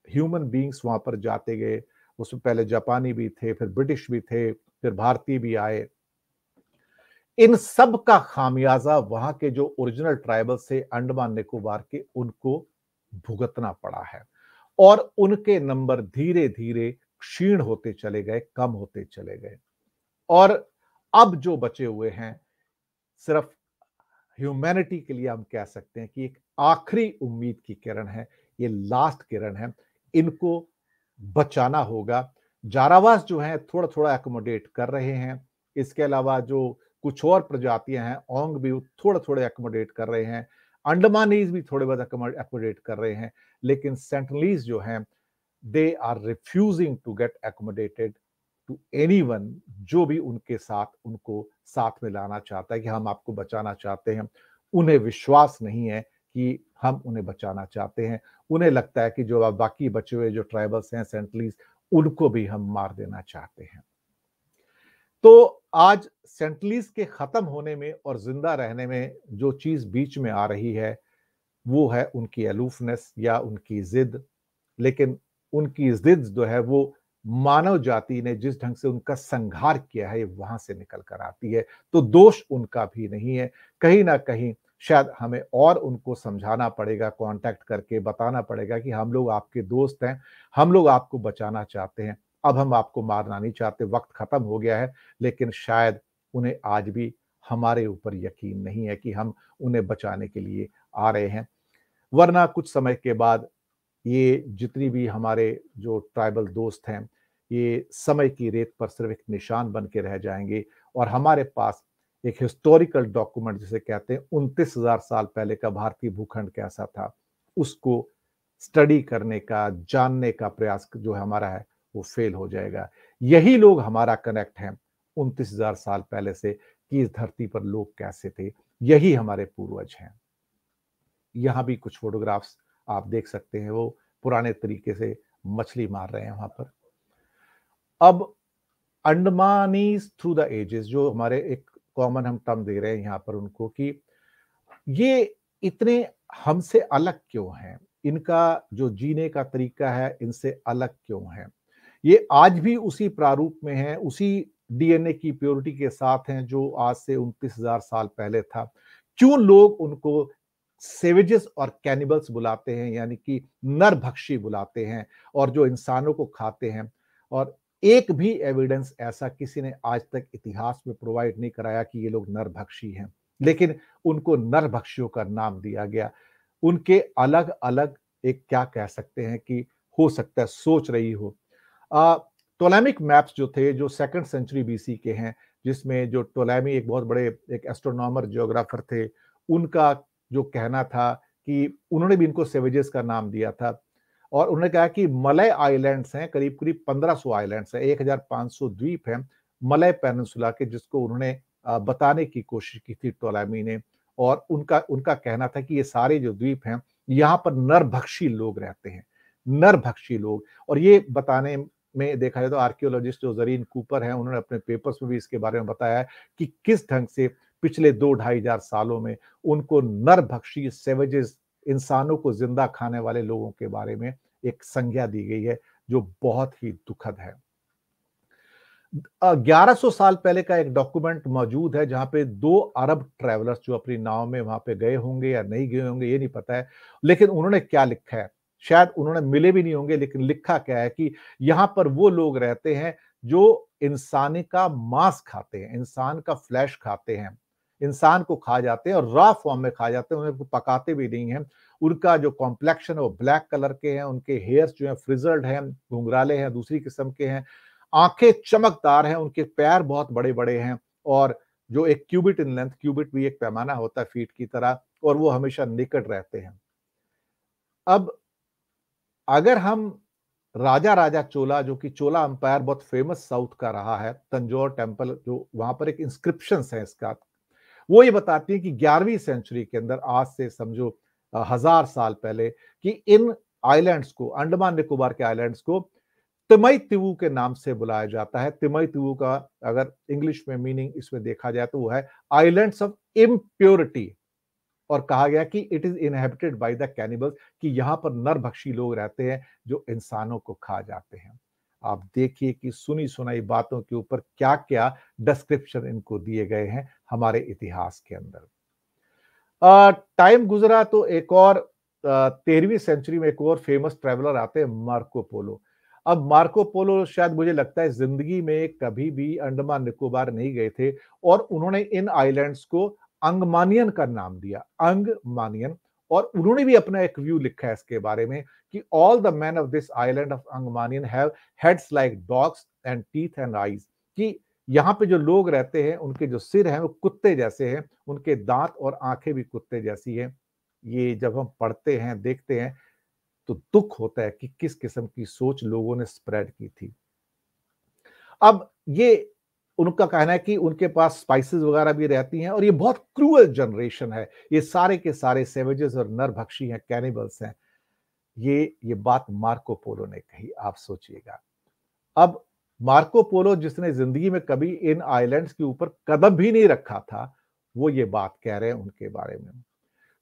ह्यूमन बीइंग्स वहां पर जाते गए, उसमें पहले जापानी भी थे, फिर ब्रिटिश भी थे, फिर भारतीय भी आए। इन सब का खामियाजा वहां के जो ओरिजिनल ट्राइबल्स थे अंडमान निकोबार के, उनको भुगतना पड़ा है। और उनके नंबर धीरे धीरे क्षीण होते चले गए, कम होते चले गए। और अब जो बचे हुए हैं, सिर्फ ह्यूमैनिटी के लिए हम कह सकते हैं कि एक आखिरी उम्मीद की किरण है, ये लास्ट किरण है। इनको बचाना होगा। जारावास जो है थोड़ा थोड़ा एकोमोडेट कर रहे हैं। इसके अलावा जो कुछ और प्रजातियां हैं, ओंग भी थोड़ा थोड़े एकोमोडेट कर रहे हैं, अंडमानीज भी थोड़े बहुत एकोमोडेट कर रहे हैं। लेकिन सेंटनलीज जो हैं, they are refusing to get accommodated to anyone, जो भी उनके साथ उनको साथ में लाना चाहता है कि हम आपको बचाना चाहते हैं। उन्हें विश्वास नहीं है कि हम उन्हें बचाना चाहते हैं। उन्हें लगता है कि जो अब बाकी बचे हुए जो ट्राइबल्स हैं, सेंटलीज, उनको भी हम मार देना चाहते हैं। तो आज सेंटलीज के खत्म होने में और जिंदा रहने में जो चीज बीच में आ रही है, वो है उनकी अलूफनेस या उनकी जिद। लेकिन उनकी जिद जो है वो मानव जाति ने जिस ढंग से उनका संहार किया है, वहां से निकल कर आती है। तो दोष उनका भी नहीं है। कहीं ना कहीं शायद हमें और उनको समझाना पड़ेगा, कांटेक्ट करके बताना पड़ेगा कि हम लोग आपके दोस्त हैं, हम लोग आपको बचाना चाहते हैं, अब हम आपको मारना नहीं चाहते, वक्त खत्म हो गया है। लेकिन शायद उन्हें आज भी हमारे ऊपर यकीन नहीं है कि हम उन्हें बचाने के लिए आ रहे हैं। वरना कुछ समय के बाद ये जितनी भी हमारे जो ट्राइबल दोस्त हैं, ये समय की रेत पर सिर्फ एक निशान बन के रह जाएंगे। और हमारे पास एक हिस्टोरिकल डॉक्यूमेंट जिसे कहते हैं, 29,000 साल पहले का भारतीय भूखंड कैसा था, उसको स्टडी करने का, जानने का प्रयास जो हमारा है, वो फेल हो जाएगा। यही लोग हमारा कनेक्ट हैं 29,000 साल पहले से, कि इस धरती पर लोग कैसे थे। यही हमारे पूर्वज हैं। यहाँ भी कुछ फोटोग्राफ्स आप देख सकते हैं, वो पुराने तरीके से मछली मार रहे हैं वहां पर। अब अंडमानीज थ्रू द एजेस, जो हमारे एक कॉमन हम टर्म दे रहे हैं यहाँ पर उनको, कि ये इतने हमसे अलग क्यों हैं, इनका जो जीने का तरीका है इनसे अलग क्यों है, ये आज भी उसी प्रारूप में है, उसी डीएनए की प्योरिटी के साथ हैं जो आज से 29,000 साल पहले था। क्यों लोग उनको सेवेजेस और कैनिबल्स बुलाते हैं, यानी कि नरभक्षी बुलाते हैं, और जो इंसानों को खाते हैं। और एक भी एविडेंस ऐसा किसी ने आज तक इतिहास में प्रोवाइड नहीं कराया कि ये लोग नरभक्षी हैं, लेकिन उनको नरभक्षियों का नाम दिया गया। उनके अलग अलग एक क्या कह सकते हैं कि हो सकता है सोच रही हो। टोलेमिक मैप्स जो थे, जो 2nd सेंचुरी बीसी के हैं, जिसमें जो टोलेमी एक बहुत बड़े एक एस्ट्रोनॉमर जियोग्राफर थे, उनका जो कहना था कि उन्होंने भी इनको सेवेजेस का नाम दिया था। और उन्होंने कहा कि मलय आइलैंड्स हैं, करीब करीब 1500 आइलैंड्स हैं, 1500 द्वीप हैं मलय पेनिनसुला के, जिसको उन्होंने बताने की कोशिश की थी टोलेमी ने। और उनका उनका कहना था कि ये सारे जो द्वीप हैं, यहाँ पर नरभक्षी लोग रहते हैं, नरभक्षी लोग। और ये बताने में देखा जाए तो आर्कियोलॉजिस्ट जो जरीन कूपर हैं, उन्होंने अपने पेपर्स में भी इसके बारे में बताया है कि किस ढंग से पिछले 2-2.5 सालों में उनको नरभक्षी सेवेजेस, इंसानों को जिंदा खाने वाले लोगों के बारे में एक संज्ञा दी गई है, जो बहुत ही दुखद है। 1100 साल पहले का एक डॉक्यूमेंट मौजूद है, जहां पे 2 अरब ट्रैवलर्स जो अपनी नाव में वहां पे गए होंगे या नहीं गए होंगे, ये नहीं पता है। लेकिन उन्होंने क्या लिखा है, शायद उन्होंने मिले भी नहीं होंगे, लेकिन लिखा क्या है कि यहां पर वो लोग रहते हैं जो इंसानी का मांस खाते हैं, इंसान का फ्लैश खाते हैं, इंसान को खा जाते हैं और रॉ फॉर्म में खा जाते हैं, उन्हें पकाते भी नहीं हैं। उनका जो कॉम्प्लेक्शन है वो ब्लैक कलर के हैं, उनके हेयर्स जो हैं फ्रिजल्ड हैं, घुंघराले हैं, दूसरी किस्म के हैं, आंखें चमकदार हैं, उनके पैर बहुत बड़े-बड़े हैं, और जो एक क्यूबिट इन लेंथ, क्यूबिट भी एक पैमाना होता है फीट की तरह, और वो हमेशा निकट रहते हैं। अब अगर हम राजा राजा चोला, जो कि चोला अंपायर बहुत फेमस साउथ का रहा है, तंजौर टेम्पल, जो वहां पर एक इंस्क्रिप्शन है इसका, वो ये बताती है कि 11वीं सेंचुरी के अंदर, आज से समझो 1000 साल पहले, कि इन आइलैंड्स को, अंडमान निकोबार के आइलैंड्स को तिमई तिवु के नाम से बुलाया जाता है। तिमई तिवु का अगर इंग्लिश में मीनिंग इसमें देखा जाए तो वो है आइलैंड्स ऑफ इम्प्योरिटी, और कहा गया कि it is inhabited by the cannibals, कि यहां पर नरभक्षी लोग रहते हैं जो इंसानों को खा जाते हैं। आप देखिए कि सुनी सुनाई बातों के ऊपर क्या क्या डिस्क्रिप्शन इनको दिए गए हैं हमारे इतिहास के अंदर। टाइम गुजरा तो एक और 13वीं सेंचुरी में एक और फेमस ट्रैवलर आते हैं, मार्को पोलो। अब मार्को पोलो शायद मुझे लगता है जिंदगी में कभी भी अंडमान निकोबार नहीं गए थे, और उन्होंने इन आइलैंड्स को अंगमानियन का नाम दिया, अंगमानियन। और उन्होंने भी अपना एक व्यू लिखा है इसके बारे में कि all the man of this island of Angamanian have heads like dogs and teeth and eyes, कि यहाँ पे जो लोग रहते हैं उनके जो सिर हैं वो कुत्ते जैसे हैं, उनके दांत और आंखें भी कुत्ते जैसी हैं। ये जब हम पढ़ते हैं, देखते हैं, तो दुख होता है कि किस किस्म की सोच लोगों ने स्प्रेड की थी। अब ये उनका कहना है कि उनके पास स्पाइसेस वगैरह भी रहती हैं, और ये बहुत क्रूअल जनरेशन है, ये सारे के सारे सेवेजेस और नरभक्षी हैं, कैनिबल्स हैं। ये बात मार्को पोलो ने कही, आप सोचिएगा। अब मार्को पोलो जिसने जिंदगी में कभी इन आइलैंड्स के ऊपर कदम भी नहीं रखा था, वो ये बात कह रहे हैं उनके बारे में।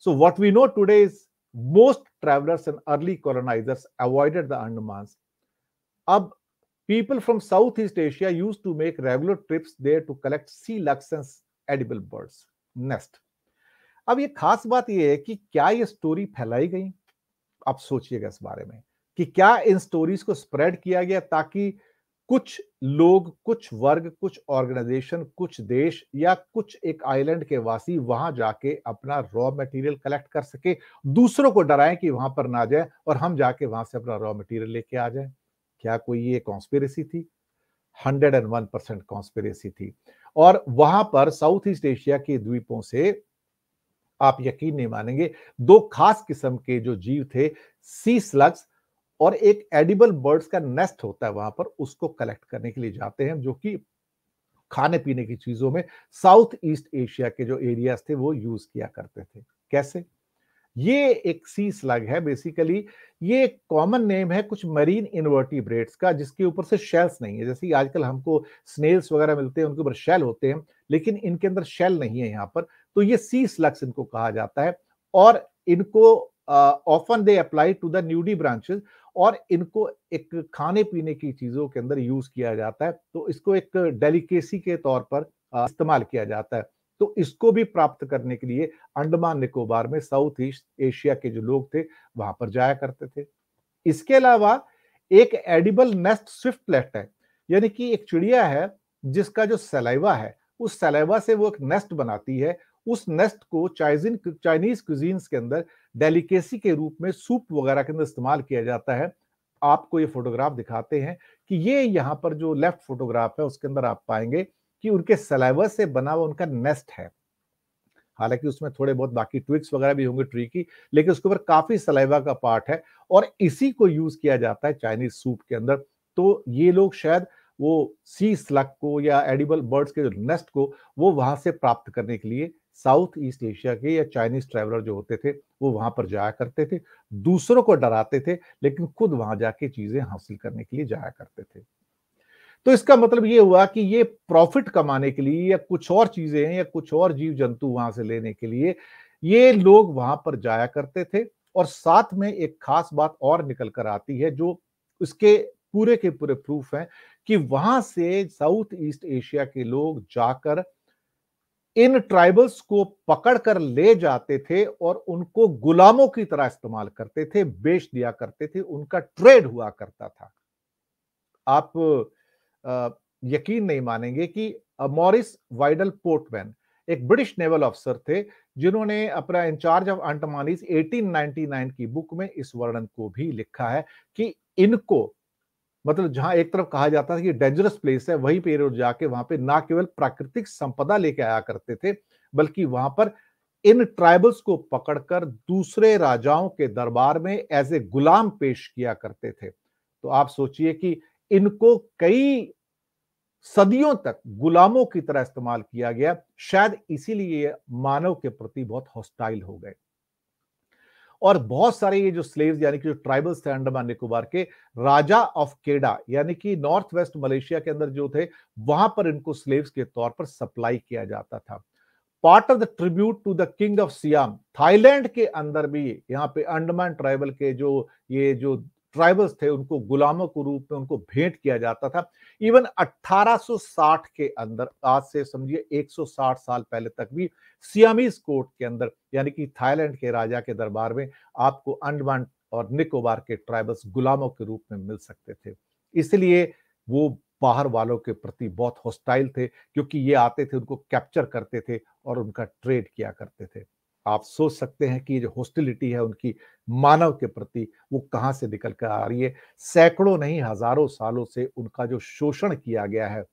So what we know today is most travellers and early colonisers avoided the Andamans. अब people from Southeast Asia used to make regular trips there to collect sea lugs and edible birds nest। अब ये खास बात ये है कि क्या ये स्टोरी फैलाई गई, आप सोचिएगा इस बारे में, कि क्या इन स्टोरीज को स्प्रेड किया गया ताकि कुछ लोग, कुछ वर्ग, कुछ ऑर्गेनाइजेशन, कुछ देश या कुछ एक आइलैंड के वासी वहां जाके अपना रॉ मटेरियल कलेक्ट कर सके, दूसरों को डराएं कि वहां पर ना जाए और हम जाके वहां से अपना रॉ मटेरियल लेके आ जाए। क्या कोई ये कॉन्स्पिरेसी थी? 101% कॉन्स्पिरेसी थी। और वहां पर साउथ ईस्ट एशिया के द्वीपों से, आप यकीन नहीं मानेंगे, दो खास किस्म के जो जीव थे, सी स्लग्स और एक एडिबल बर्ड्स का नेस्ट होता है वहां पर, उसको कलेक्ट करने के लिए जाते हैं, जो कि खाने पीने की चीजों में साउथ ईस्ट एशिया के जो एरियाज थे वो यूज किया करते थे। कैसे? ये एक सी स्लग है बेसिकली, ये एक कॉमन नेम है कुछ मरीन इनवर्टिब्रेट्स का, जिसके ऊपर से शेल्स नहीं है। जैसे आजकल हमको स्नेल्स वगैरह मिलते हैं, उनके ऊपर शेल होते हैं, लेकिन इनके अंदर शेल नहीं है यहाँ पर, तो ये सी स्लग्स इनको कहा जाता है। और इनको often they apply to the nudi branches, और इनको एक खाने पीने की चीजों के अंदर यूज किया जाता है, तो इसको एक डेलिकेसी के तौर पर इस्तेमाल किया जाता है। तो इसको भी प्राप्त करने के लिए अंडमान निकोबार में साउथ ईस्ट एशिया के जो लोग थे वहां पर जाया करते थे। इसके अलावा एक एडिबल नेस्ट स्विफ्टलेट है, यानी कि एक चिड़िया है जिसका जो सलाइवा है, उस सलाइवा से वो एक नेस्ट बनाती है। उस नेस्ट को चाइनीज क्यूजीन्स के अंदर डेलिकेसी के रूप में सूप वगैरह के अंदर इस्तेमाल किया जाता है। आपको ये फोटोग्राफ दिखाते हैं कि ये यहाँ पर जो लेफ्ट फोटोग्राफ है उसके अंदर आप पाएंगे कि उनके सलाइवा से बना हुआ उनका नेस्ट है। हालांकि उसमें थोड़े बहुत बाकी ट्विक्स वगैरह भी होंगे ट्री की, लेकिन उसके ऊपर काफी सलाइवा का पार्ट है, और इसी को यूज किया जाता है चाइनीज सूप के अंदर। तो ये लोग शायद वो सी स्लग को या एडिबल बर्ड्स के जो नेस्ट को वो वहां से प्राप्त करने के लिए साउथ ईस्ट एशिया के या चाइनीज ट्रैवलर जो होते थे वो वहां पर जाया करते थे, दूसरों को डराते थे, लेकिन खुद वहां जाके चीजें हासिल करने के लिए जाया करते थे। तो इसका मतलब ये हुआ कि ये प्रॉफिट कमाने के लिए या कुछ और चीजें या कुछ और जीव जंतु वहां से लेने के लिए ये लोग वहां पर जाया करते थे। और साथ में एक खास बात और निकल कर आती है जो उसके पूरे के पूरे प्रूफ हैं, कि वहां से साउथ ईस्ट एशिया के लोग जाकर इन ट्राइबल्स को पकड़कर ले जाते थे और उनको गुलामों की तरह इस्तेमाल करते थे, बेच दिया करते थे, उनका ट्रेड हुआ करता था। आप यकीन नहीं मानेंगे कि मॉरिस वाइडल पोर्टमैन एक ब्रिटिश नेवल अफसर थे, जिन्होंने अपना इंचार्ज ऑफ अंडमानीज 1899 की बुक में इस वर्णन को भी लिखा है कि इनको, मतलब जहां एक तरफ कहा जाता था कि डेंजरस प्लेस है, वहीं पे जाके वहां पे ना केवल प्राकृतिक संपदा लेके आया करते थे, बल्कि वहां पर इन ट्राइबल्स को पकड़कर दूसरे राजाओं के दरबार में एज ए गुलाम पेश किया करते थे। तो आप सोचिए कि इनको कई सदियों तक गुलामों की तरह इस्तेमाल किया गया, शायद इसीलिए मानव के प्रति बहुत हॉस्टाइल हो गए। और बहुत सारे ये जो स्लेव्स यानी कि जो ट्राइबल्स थे अंडमान निकोबार के, राजा ऑफ केडा यानी कि नॉर्थ वेस्ट मलेशिया के अंदर जो थे, वहां पर इनको स्लेव्स के तौर पर सप्लाई किया जाता था। Part of the tribute to the king of Siam, Thailand के अंदर भी यहाँ पे अंडमान ट्राइबल के जो ट्राइबल्स थे उनको गुलामों के रूप में उनको भेंट किया जाता था। इवन 1860 के अंदर, आज से समझिए 160 साल पहले तक भी सियामीज कोर्ट के अंदर यानी कि थाईलैंड के राजा के दरबार में आपको अंडमान और निकोबार के ट्राइबल्स गुलामों के रूप में मिल सकते थे। इसलिए वो बाहर वालों के प्रति बहुत हॉस्टाइल थे, क्योंकि ये आते थे, उनको कैप्चर करते थे और उनका ट्रेड किया करते थे। आप सोच सकते हैं कि ये जो हॉस्टिलिटी है उनकी मानव के प्रति, वो कहां से निकल कर आ रही है। सैकड़ों नहीं हजारों सालों से उनका जो शोषण किया गया है,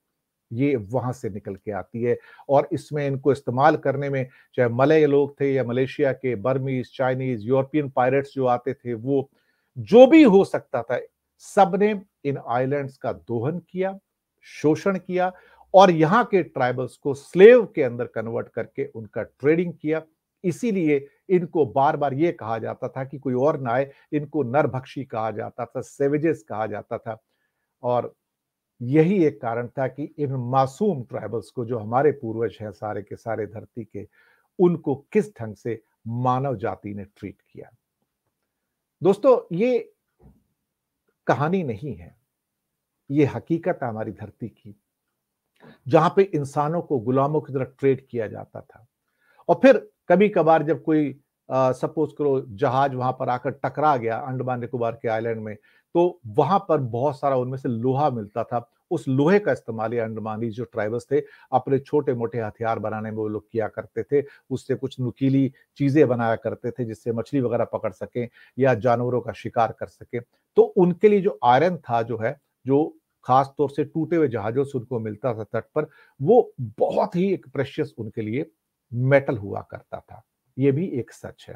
ये वहां से निकल के आती है। और इसमें इनको इस्तेमाल करने में चाहे मलय लोग थे या मलेशिया के बर्मीज, चाइनीज, यूरोपियन पायरेट्स जो आते थे, वो जो भी हो सकता था, सबने इन आइलैंड्स का दोहन किया, शोषण किया और यहाँ के ट्राइबल्स को स्लेव के अंदर कन्वर्ट करके उनका ट्रेडिंग किया। इसीलिए इनको बार बार ये कहा जाता था कि कोई और ना आए, इनको नरभक्षी कहा जाता था, सेवेजेस कहा जाता था। और यही एक कारण था कि इन मासूम ट्राइबल्स को, जो हमारे पूर्वज हैं सारे के सारे धरती के, उनको किस ढंग से मानव जाति ने ट्रीट किया। दोस्तों, ये कहानी नहीं है, ये हकीकत है हमारी धरती की, जहां पे इंसानों को गुलामों की तरह ट्रेड किया जाता था। और फिर कभी कभार जब कोई सपोज करो जहाज वहां पर आकर टकरा गया अंडमान निकोबार के आइलैंड में, तो वहां पर बहुत सारा उनमें से लोहा मिलता था। उस लोहे का इस्तेमाल ये अंडमानी जो ट्राइबल्स थे अपने छोटे मोटे हथियार बनाने में वो लोग किया करते थे। उससे कुछ नुकीली चीजें बनाया करते थे जिससे मछली वगैरह पकड़ सकें या जानवरों का शिकार कर सके। तो उनके लिए जो आयरन था, जो है, जो खास तौर से टूटे हुए जहाजों से उनको मिलता था तट पर, वो बहुत ही एक प्रेशियस उनके लिए मेटल हुआ करता था। ये भी एक सच है।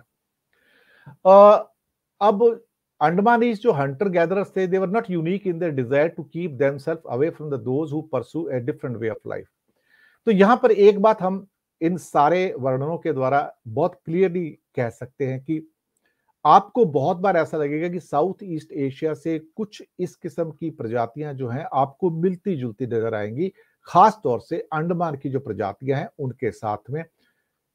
अब अंडमानीज जो हंटर गैदरर्स थे, they were not unique in their desire to keep themselves away from the those who pursue a different way of life. तो यहां पर एक बात हम इन सारे वर्णनों के द्वारा बहुत क्लियरली कह सकते हैं कि आपको बहुत बार ऐसा लगेगा कि साउथ ईस्ट एशिया से कुछ इस किस्म की प्रजातियां जो हैं आपको मिलती जुलती नजर आएंगी, खास तौर से अंडमान की जो प्रजातियां हैं उनके साथ में।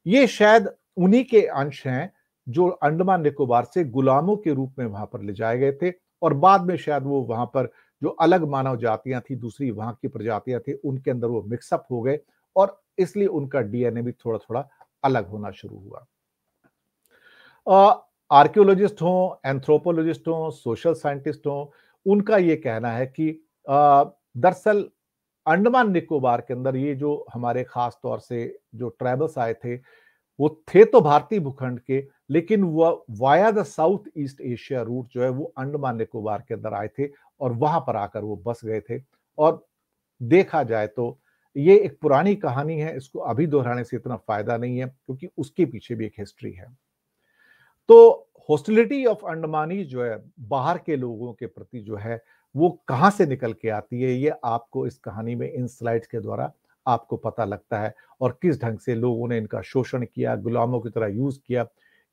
ये शायद उन्हीं के अंश हैं जो अंडमान निकोबार से गुलामों के रूप में वहां पर ले जाए गए थे और बाद में शायद वो वहां पर जो अलग मानव जातियां थी, दूसरी वहां की प्रजातियां थी, उनके अंदर वो मिक्सअप हो गए और इसलिए उनका डीएनए भी थोड़ा थोड़ा अलग होना शुरू हुआ। आर्कियोलॉजिस्ट हों, एंथ्रोपोलॉजिस्ट हों, सोशल साइंटिस्ट हों, उनका ये कहना है कि दरअसल अंडमान निकोबार के अंदर ये जो हमारे खास तौर से जो ट्राइबल्स आए थे, वो थे तो भारतीय भूखंड के, लेकिन वह via the South East Asia route जो है वो अंडमान निकोबार के अंदर आए थे और वहां पर आकर वो बस गए थे। और देखा जाए तो ये एक पुरानी कहानी है, इसको अभी दोहराने से इतना फायदा नहीं है क्योंकि उसके पीछे भी एक हिस्ट्री है। तो हॉस्टिलिटी ऑफ अंडमानी जो है बाहर के लोगों के प्रति जो है वो कहां से निकल के आती है, ये आपको इस कहानी में इन स्लाइड्स के द्वारा आपको पता लगता है और किस ढंग से लोगों ने इनका शोषण किया, गुलामों की तरह यूज किया।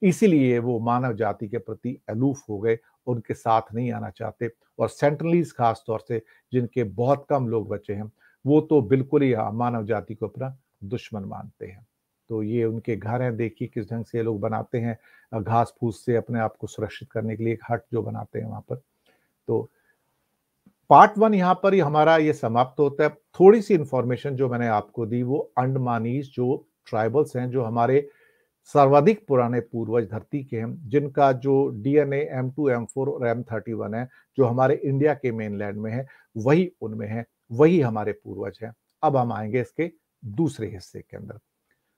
इसीलिए वो मानव जाति के प्रति अलूफ हो गए, उनके साथ नहीं आना चाहते। और सेंट्रलीज खास तौर से जिनके बहुत कम लोग बचे हैं, वो तो बिल्कुल ही मानव जाति को अपना दुश्मन मानते हैं। तो ये उनके घर हैं, देखिए किस ढंग से ये लोग बनाते हैं, घास फूस से अपने आप को सुरक्षित करने के लिए एक हट जो बनाते हैं वहां पर। तो पार्ट 1 यहाँ पर ही हमारा ये समाप्त होता है। थोड़ी सी इंफॉर्मेशन जो मैंने आपको दी वो अंडमानीज जो ट्राइबल्स हैं, जो हमारे सर्वाधिक पुराने पूर्वज धरती के हैं, जिनका जो डीएनए M2 M4 और M31 है, जो हमारे इंडिया के मेनलैंड में है, वही उनमें है, वही हमारे पूर्वज हैं। अब हम आएंगे इसके दूसरे हिस्से के अंदर।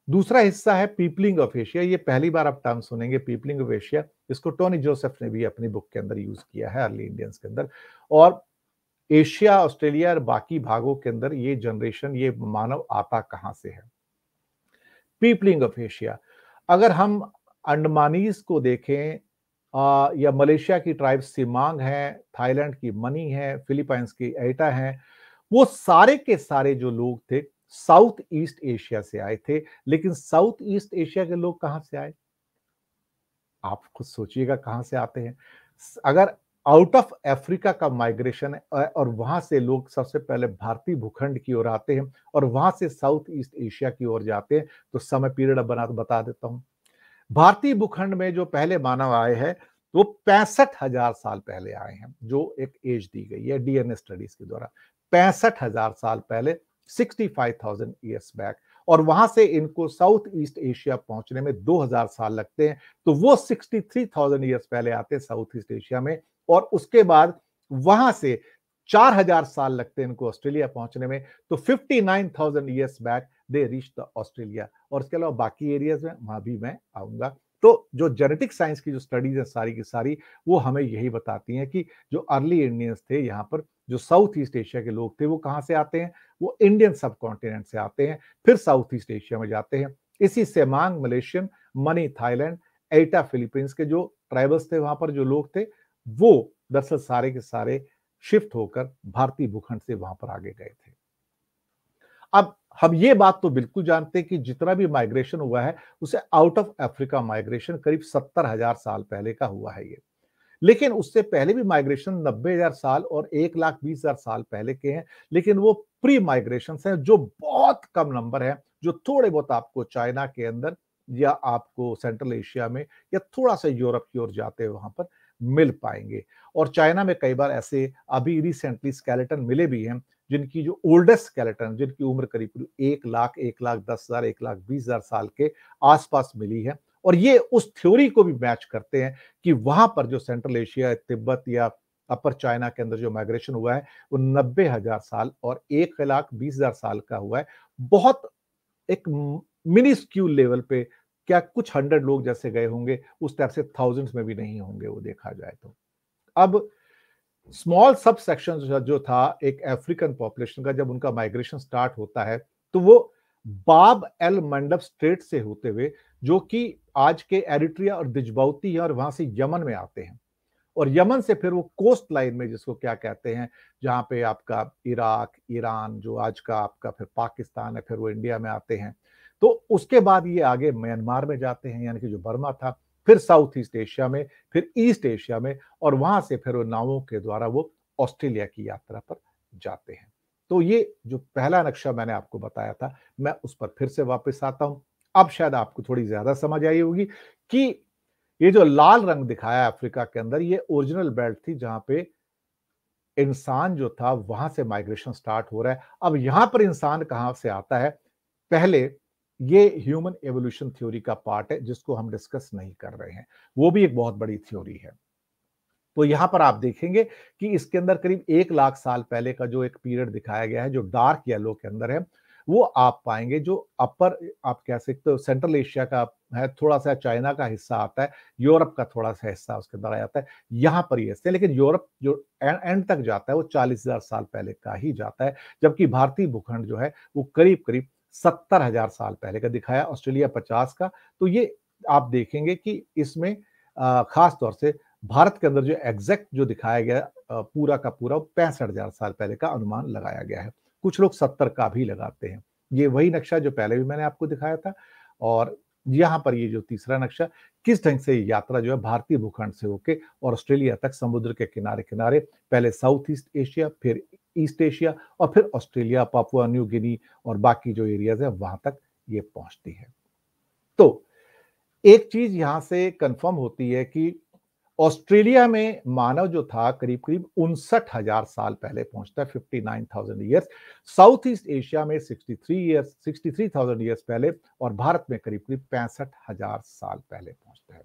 दूसरा हिस्सा है पीपलिंग ऑफ एशिया। ये पहली बार आप टर्म सुनेंगे, पीपलिंग ऑफ एशिया। इसको टोनी जोसेफ ने भी अपनी बुक के अंदर यूज किया है, अर्ली इंडियंस के अंदर। और एशिया, ऑस्ट्रेलिया और बाकी भागों के अंदर ये जनरेशन, ये मानव आता कहां से है। पीपलिंग ऑफ एशिया, अगर हम अंडमानीज को देखें, या मलेशिया की ट्राइब सिमांग है, थाईलैंड की मनी है, फिलीपाइंस की एटा है, वो सारे के सारे जो लोग थे साउथ ईस्ट एशिया से आए थे। लेकिन साउथ ईस्ट एशिया के लोग कहां से आए? आप खुद सोचिएगा कहाँ से आते हैं। अगर आउट ऑफ अफ्रीका का माइग्रेशन है और वहां से लोग सबसे पहले भारतीय भूखंड की ओर आते हैं और वहां से साउथ ईस्ट एशिया की ओर जाते हैं, तो समय पीरियड अब बता देता हूं। भारतीय भूखंड में जो पहले मानव आए हैं वो 65,000 साल पहले आए हैं, जो एक एज दी गई है डीएनए स्टडीज के द्वारा। 65,000 साल पहले, 65,000 ईयर्स बैक। और वहां से इनको साउथ ईस्ट एशिया पहुंचने में 2000 साल लगते हैं, तो वो 63,000 ईयर्स पहले आते हैं साउथ ईस्ट एशिया में। और उसके बाद वहां से 4000 साल लगते हैं इनको ऑस्ट्रेलिया पहुंचने में, तो 59,000 years back they reach the Australia. और इसके अलावा बाकी एरियाज में वहां भी मैं आऊंगा। तो जो जेनेटिक साइंस की जो स्टडीज है सारी की सारी, वो हमें यही बताती हैं कि जो अर्ली इंडियंस थे यहाँ पर, जो साउथ ईस्ट एशिया के लोग थे, वो कहाँ से आते हैं? वो इंडियन सब कॉन्टिनेंट से आते हैं, फिर साउथ ईस्ट एशिया में जाते हैं। इसी सेमांग मलेशियन, मनी थाईलैंड, एटा फिलीपींस के जो ट्राइबल्स थे वहां पर जो लोग थे, वो दरअसल सारे के सारे शिफ्ट होकर भारतीय भूखंड से वहां पर आगे गए थे। अब हम ये बात तो बिल्कुल जानते हैं कि जितना भी माइग्रेशन हुआ है उसे आउट ऑफ अफ्रीका माइग्रेशन करीब 70,000 साल पहले का हुआ है ये। लेकिन उससे पहले भी माइग्रेशन 90,000 साल और 1,20,000 साल पहले के हैं। लेकिन वो प्री माइग्रेशन हैं जो बहुत कम नंबर है, जो थोड़े बहुत आपको चाइना के अंदर या आपको सेंट्रल एशिया में या थोड़ा सा यूरोप की ओर जाते हुए वहां पर मिल पाएंगे। और चाइना में कई बार ऐसे अभी रिसेंटली स्केलेटन मिले भी हैं, जिनकी जो ओल्डेस्ट स्केलेटन, जिनकी उम्र करीब करीब 1,00,000, 1,10,000, 1,20,000 साल के आसपास मिली है। और ये उस थ्योरी को भी मैच करते हैं कि वहां पर जो सेंट्रल एशिया, तिब्बत या अपर चाइना के अंदर जो माइग्रेशन हुआ है वो 90,000 साल और 1,20,000 साल का हुआ है। बहुत एक मिनी स्क्यूल लेवल पे, क्या कुछ 100 लोग जैसे गए होंगे, उस टाइप से थाउजेंड्स में भी नहीं होंगे वो देखा जाए तो। अब स्मॉल सब सेक्शन जो था एक अफ्रीकन पॉपुलेशन का, जब उनका माइग्रेशन स्टार्ट होता है तो वो बाब एल मंडब स्ट्रेट से होते हुए, जो कि आज के एरिट्रिया और डिजबाउती है, और वहां से यमन में आते हैं। और यमन से फिर वो कोस्ट लाइन में, जिसको क्या कहते हैं, जहां पे आपका इराक, ईरान, जो आज का आपका फिर पाकिस्तान है, फिर वो इंडिया में आते हैं। तो उसके बाद ये आगे म्यांमार में जाते हैं, यानी कि जो बर्मा था, फिर साउथ ईस्ट एशिया में, फिर ईस्ट एशिया में, और वहां से फिर वो नावों के द्वारा वो ऑस्ट्रेलिया की यात्रा पर जाते हैं। तो ये जो पहला नक्शा मैंने आपको बताया था, मैं उस पर फिर से वापस आता हूं। अब शायद आपको थोड़ी ज्यादा समझ आई होगी कि ये जो लाल रंग दिखाया अफ्रीका के अंदर, ये ओरिजिनल बेल्ट थी जहां पे इंसान जो था वहां से माइग्रेशन स्टार्ट हो रहा है। अब यहां पर इंसान कहां से आता है? पहले ये ह्यूमन एवोल्यूशन थ्योरी का पार्ट है, जिसको हम डिस्कस नहीं कर रहे हैं। वो भी एक बहुत बड़ी थ्योरी है। तो यहां पर आप देखेंगे कि इसके अंदर करीब 1,00,000 साल पहले का जो एक पीरियड दिखाया गया है, जो डार्क येलो के अंदर है, वो आप पाएंगे। जो अपर आप कह सकते हो सेंट्रल एशिया का है, थोड़ा सा चाइना का हिस्सा आता है, यूरोप का थोड़ा सा हिस्सा उसके अंदर आ जाता है, यहां पर ये, लेकिन यूरोप जो एंड तक जाता है वो 40,000 साल पहले का ही जाता है। जबकि भारतीय भूखंड जो है वो करीब करीब 70,000 साल पहले का दिखाया, ऑस्ट्रेलिया 50 का। तो ये आप देखेंगे कि इसमें खास तौर से भारत के अंदर जो एग्जैक्ट जो दिखाया गया पूरा का पूरा 65,000 साल पहले का अनुमान लगाया गया है। कुछ लोग 70 का भी लगाते हैं। ये वही नक्शा जो पहले भी मैंने आपको दिखाया था। और यहाँ पर ये जो तीसरा नक्शा, किस ढंग से यात्रा जो है भारतीय भूखंड से होके और ऑस्ट्रेलिया तक समुद्र के किनारे किनारे, पहले साउथ ईस्ट एशिया, फिर ईस्ट एशिया, और फिर ऑस्ट्रेलिया, पापुआ न्यू गिनी और बाकी जो एरियाज है वहां तक ये पहुंचती है। तो एक चीज यहां से कंफर्म होती है कि ऑस्ट्रेलिया में मानव जो था करीब करीब 59,000 साल पहले पहुंचता है, 59,000 ईयर्स। साउथ ईस्ट एशिया में 63,000 ईयर्स पहले, और भारत में करीब करीब 65,000 साल पहले पहुंचता है।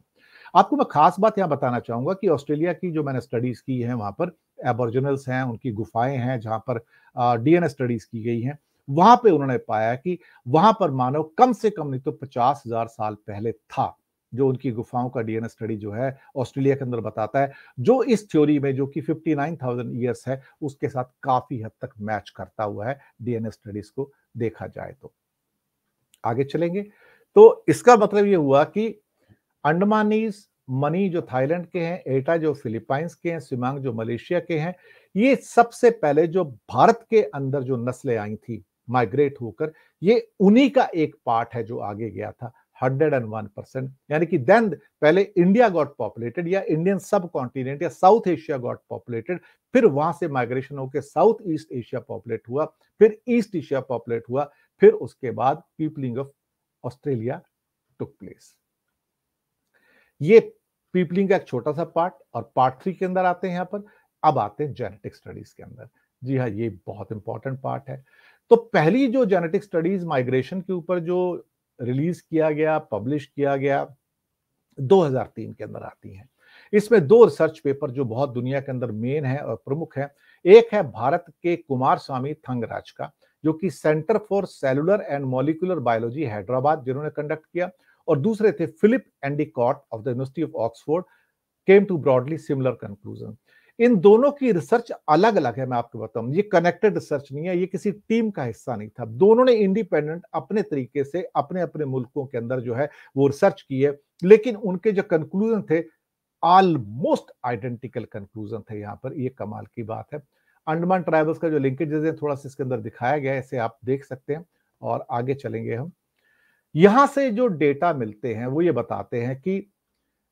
आपको मैं खास बात यहां बताना चाहूंगा कि ऑस्ट्रेलिया की जो मैंने स्टडीज की है, वहां पर एबोरिजिनल्स हैं, उनकी गुफाएं हैं जहां पर डीएनए स्टडीज की गई हैं। वहां पे उन्होंने पाया कि वहां पर मानव कम से कम नहीं तो 50,000 साल पहले था। जो उनकी गुफाओं का डीएनए स्टडी जो है ऑस्ट्रेलिया के अंदर बताता है, जो इस थ्योरी में, जो कि 59,000 ईयर्स है, उसके साथ काफी हद तक मैच करता हुआ है डीएनए स्टडीज को देखा जाए तो। आगे चलेंगे तो इसका मतलब ये हुआ कि अंडमानीज, मनी जो थाईलैंड के हैं, एटा जो फिलीपाइंस के हैं, सिमांग जो मलेशिया के हैं, ये सबसे पहले जो भारत के अंदर जो नस्लें आई थी माइग्रेट होकर, ये उन्हीं का एक पार्ट है जो आगे गया था। 101%। यानी कि देन पहले इंडिया गॉट पॉपुलेटेड या इंडियन सब कॉन्टिनेंट या साउथ एशिया गॉट पॉपुलेटेड, फिर वहां से माइग्रेशन होकर साउथ ईस्ट एशिया पॉपुलेट हुआ, फिर ईस्ट एशिया पॉपुलेट हुआ, फिर उसके बाद पीपलिंग ऑफ ऑस्ट्रेलिया टुक प्लेस। ये पीपलिंग का एक छोटा सा पार्ट, और पार्ट 3 के अंदर आते हैं यहां पर। अब आते हैं जेनेटिक स्टडीज के अंदर। जी हाँ, ये बहुत इंपॉर्टेंट पार्ट है। तो पहली जो जेनेटिक स्टडीज माइग्रेशन के ऊपर जो रिलीज किया गया, पब्लिश किया गया, 2003 के अंदर आती हैं। इसमें 2 रिसर्च पेपर जो बहुत दुनिया के अंदर मेन है और प्रमुख है। एक है भारत के कुमार स्वामी थंगराज का, जो कि centre for cellular and molecular biology Hyderabad जिन्होंने कंडक्ट किया, और दूसरे थे Phillip Endicott of the university of Oxford, came to broadly similar conclusion. इन दोनों की रिसर्च अलग अलग है, मैं आपको बताऊं, ये कनेक्टेड रिसर्च नहीं है, ये किसी टीम का हिस्सा नहीं था। दोनों ने इंडिपेंडेंट अपने तरीके से अपने अपने मुल्कों के अंदर जो है वो रिसर्च की है, लेकिन उनके जो कंक्लूजन थे ऑलमोस्ट आइडेंटिकल कंक्लूजन थे। यहां पर ये कमाल की बात है। अंडमान ट्राइबल्स का जो लिंकेजेस है थोड़ा सा इसके अंदर दिखाया गया है, इसे आप देख सकते हैं, और आगे चलेंगे हम। यहां से जो डेटा मिलते हैं वो ये बताते हैं कि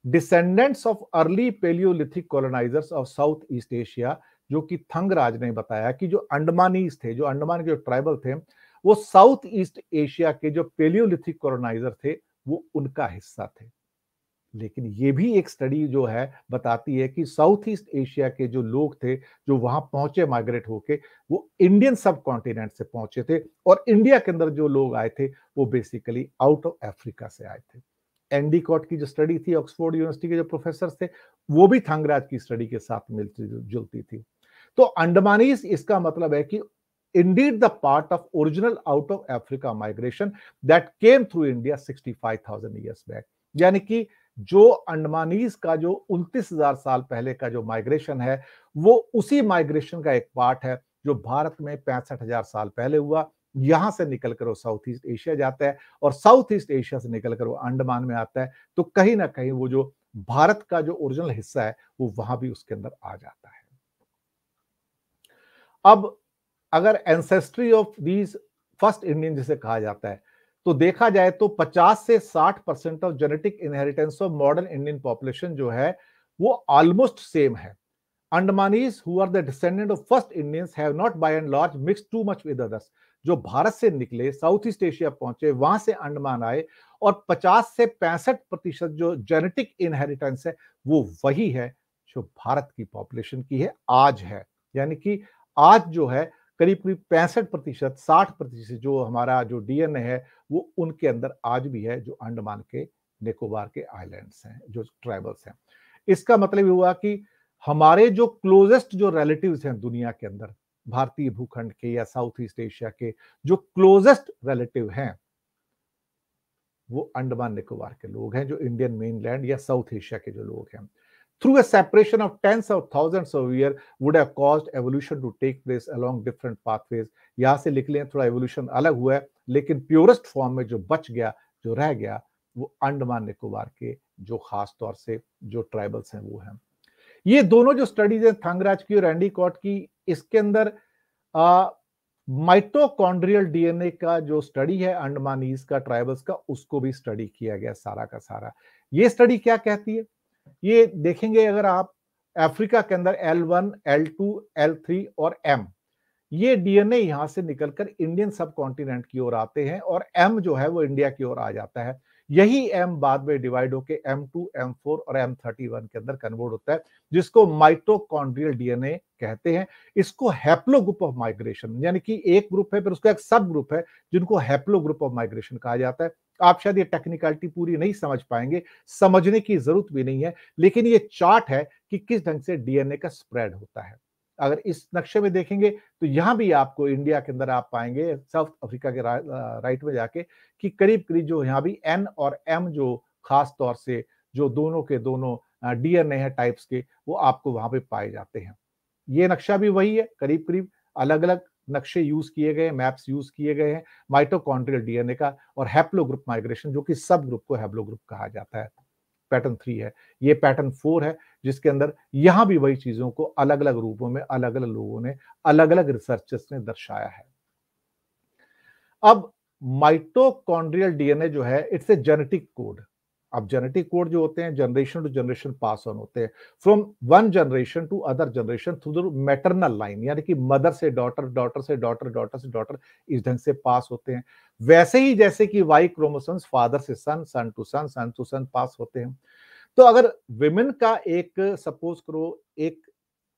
descendants of early Paleolithic colonizers of South East Asia, जो कि थंगराज ने बताया कि जो अंडमानीज थे, जो अंडमान के जो ट्राइबल थे, वो साउथ ईस्ट एशिया के जो पेलियोलिथिक कॉलोनाइजर थे वो उनका हिस्सा थे। लेकिन ये भी एक स्टडी जो है बताती है कि साउथ ईस्ट एशिया के जो लोग थे, जो वहां पहुंचे माइग्रेट होके, वो इंडियन सब कॉन्टिनेंट से पहुंचे थे, और इंडिया के अंदर जो लोग आए थे वो बेसिकली आउट ऑफ अफ्रीका से आए थे। एंडीकॉट की जो स्टडी थी, ऑक्सफोर्ड यूनिवर्सिटी के जो प्रोफेसर थे, वो भी थंगराज की स्टडी के साथ मिलती जुलती थी। तो अंडमानीज, इसका मतलब है कि indeed the part of original out of Africa migration that came through India 65,000 years back। यानी कि जो अंडमानीज का जो 29,000 साल पहले का जो माइग्रेशन है, वो उसी माइग्रेशन का एक पार्ट है जो भारत में 65,000 साल पहले हुआ। यहां से निकलकर वो साउथ ईस्ट एशिया जाता है, और साउथ ईस्ट एशिया से निकलकर वो अंडमान में आता है। तो कहीं ना कहीं वो जो भारत का जो ओरिजिनल हिस्सा है वो वहां भी उसके अंदर आ जाता है। अब अगर ancestry of these first Indian जिसे कहा जाता है, तो देखा जाए तो 50 से 60% of genetic inheritance of modern Indian population जो है वो ऑलमोस्ट सेम है। Andamanese who are the descendant of first Indians have not by and large mix too much with others. जो भारत से निकले, साउथ ईस्ट एशिया पहुंचे, वहां से अंडमान आए, और 50 से 65% जो जेनेटिक इनहेरिटेंस है वो वही है जो भारत की पॉपुलेशन की है, आज है। यानी कि आज जो है करीब करीब 65%, 60% जो हमारा जो डीएनए है वो उनके अंदर आज भी है, जो अंडमान के निकोबार के आइलैंड्स हैं, जो ट्राइबल्स हैं। इसका मतलब हुआ कि हमारे जो क्लोजेस्ट जो रिलेटिव्स हैं दुनिया के अंदर, भारतीय भूखंड के या साउथ ईस्ट एशिया के जो क्लोजेस्ट रिलेटिव हैं, वो अंडमान निकोबार के लोग हैं, जो इंडियन मेनलैंड या साउथ एशिया के जो लोग हैं। Through a separation of tens of thousands of years would have caused evolution to take place along different pathways। यहां से निकले थोड़ा एवोल्यूशन अलग हुआ है, लेकिन प्योरेस्ट फॉर्म में जो बच गया, जो रह गया, वो अंडमान निकोबार के जो खास तौर से जो ट्राइबल्स हैं वो हैं। ये दोनों जो स्टडीज हैं, थंगराज की और एंडीकॉट की, इसके अंदर माइटोकॉन्ड्रियल डीएनए का जो स्टडी है अंडमानीज का, ट्राइबल्स का, उसको भी स्टडी किया गया सारा का सारा। ये स्टडी क्या कहती है, ये देखेंगे अगर आप, अफ्रीका के अंदर L1, L2, L3 और M, ये डीएनए यहां से निकलकर इंडियन सब कॉन्टिनेंट की ओर आते हैं, और M जो है वो इंडिया की ओर आ जाता है। यही M बाद में डिवाइड होकर M2, M4 और M31 के अंदर कन्वर्ट होता है, जिसको माइटोकॉन्ड्रियल डीएनए कहते हैं। इसको हैप्लो ग्रुप ऑफ माइग्रेशन, यानी कि एक ग्रुप है फिर उसका एक सब ग्रुप है, जिनको हैप्लो ग्रुप ऑफ माइग्रेशन कहा जाता है। आप शायद ये टेक्निकलिटी पूरी नहीं समझ पाएंगे, समझने की जरूरत भी नहीं है, लेकिन ये चार्ट है कि किस ढंग से डीएनए का स्प्रेड होता है। अगर इस नक्शे में देखेंगे तो यहां भी आपको इंडिया के अंदर आप पाएंगे, साउथ अफ्रीका के राइट में जाके, कि करीब करीब जो यहां भी N और M जो खास तौर से जो दोनों के दोनों डीएनए है टाइप्स के, वो आपको वहां पे पाए जाते हैं। ये नक्शा भी वही है, करीब करीब अलग अलग नक्शे यूज किए गए, मैप्स यूज किए गए हैं माइटोकॉन्ड्रियल डीएनए का, और हैप्लो ग्रुप माइग्रेशन, जो कि सब ग्रुप को हैप्लो ग्रुप कहा जाता है। पैटर्न 3 है, ये पैटर्न 4 है, जिसके अंदर यहां भी वही चीजों को अलग अलग रूपों में अलग अलग लोगों ने, अलग अलग रिसर्चर्स ने दर्शाया है। अब माइटोकॉन्ड्रियल डीएनए जो है इट्स ए जेनेटिक कोड। अब जेनेटिक कोड जो होते हैं generation to generation pass on होते हैं from one generation to other generation through the maternal line, यानी कि मदर से डॉटर, डॉटर से डॉटर, डॉटर से डॉटर, इस ढंग से पास होते हैं। वैसे ही जैसे कि वाई क्रोमोसोम्स फादर से सन, सन टू सन, सन टू सन पास होते हैं। तो अगर विमेन का एक सपोज करो एक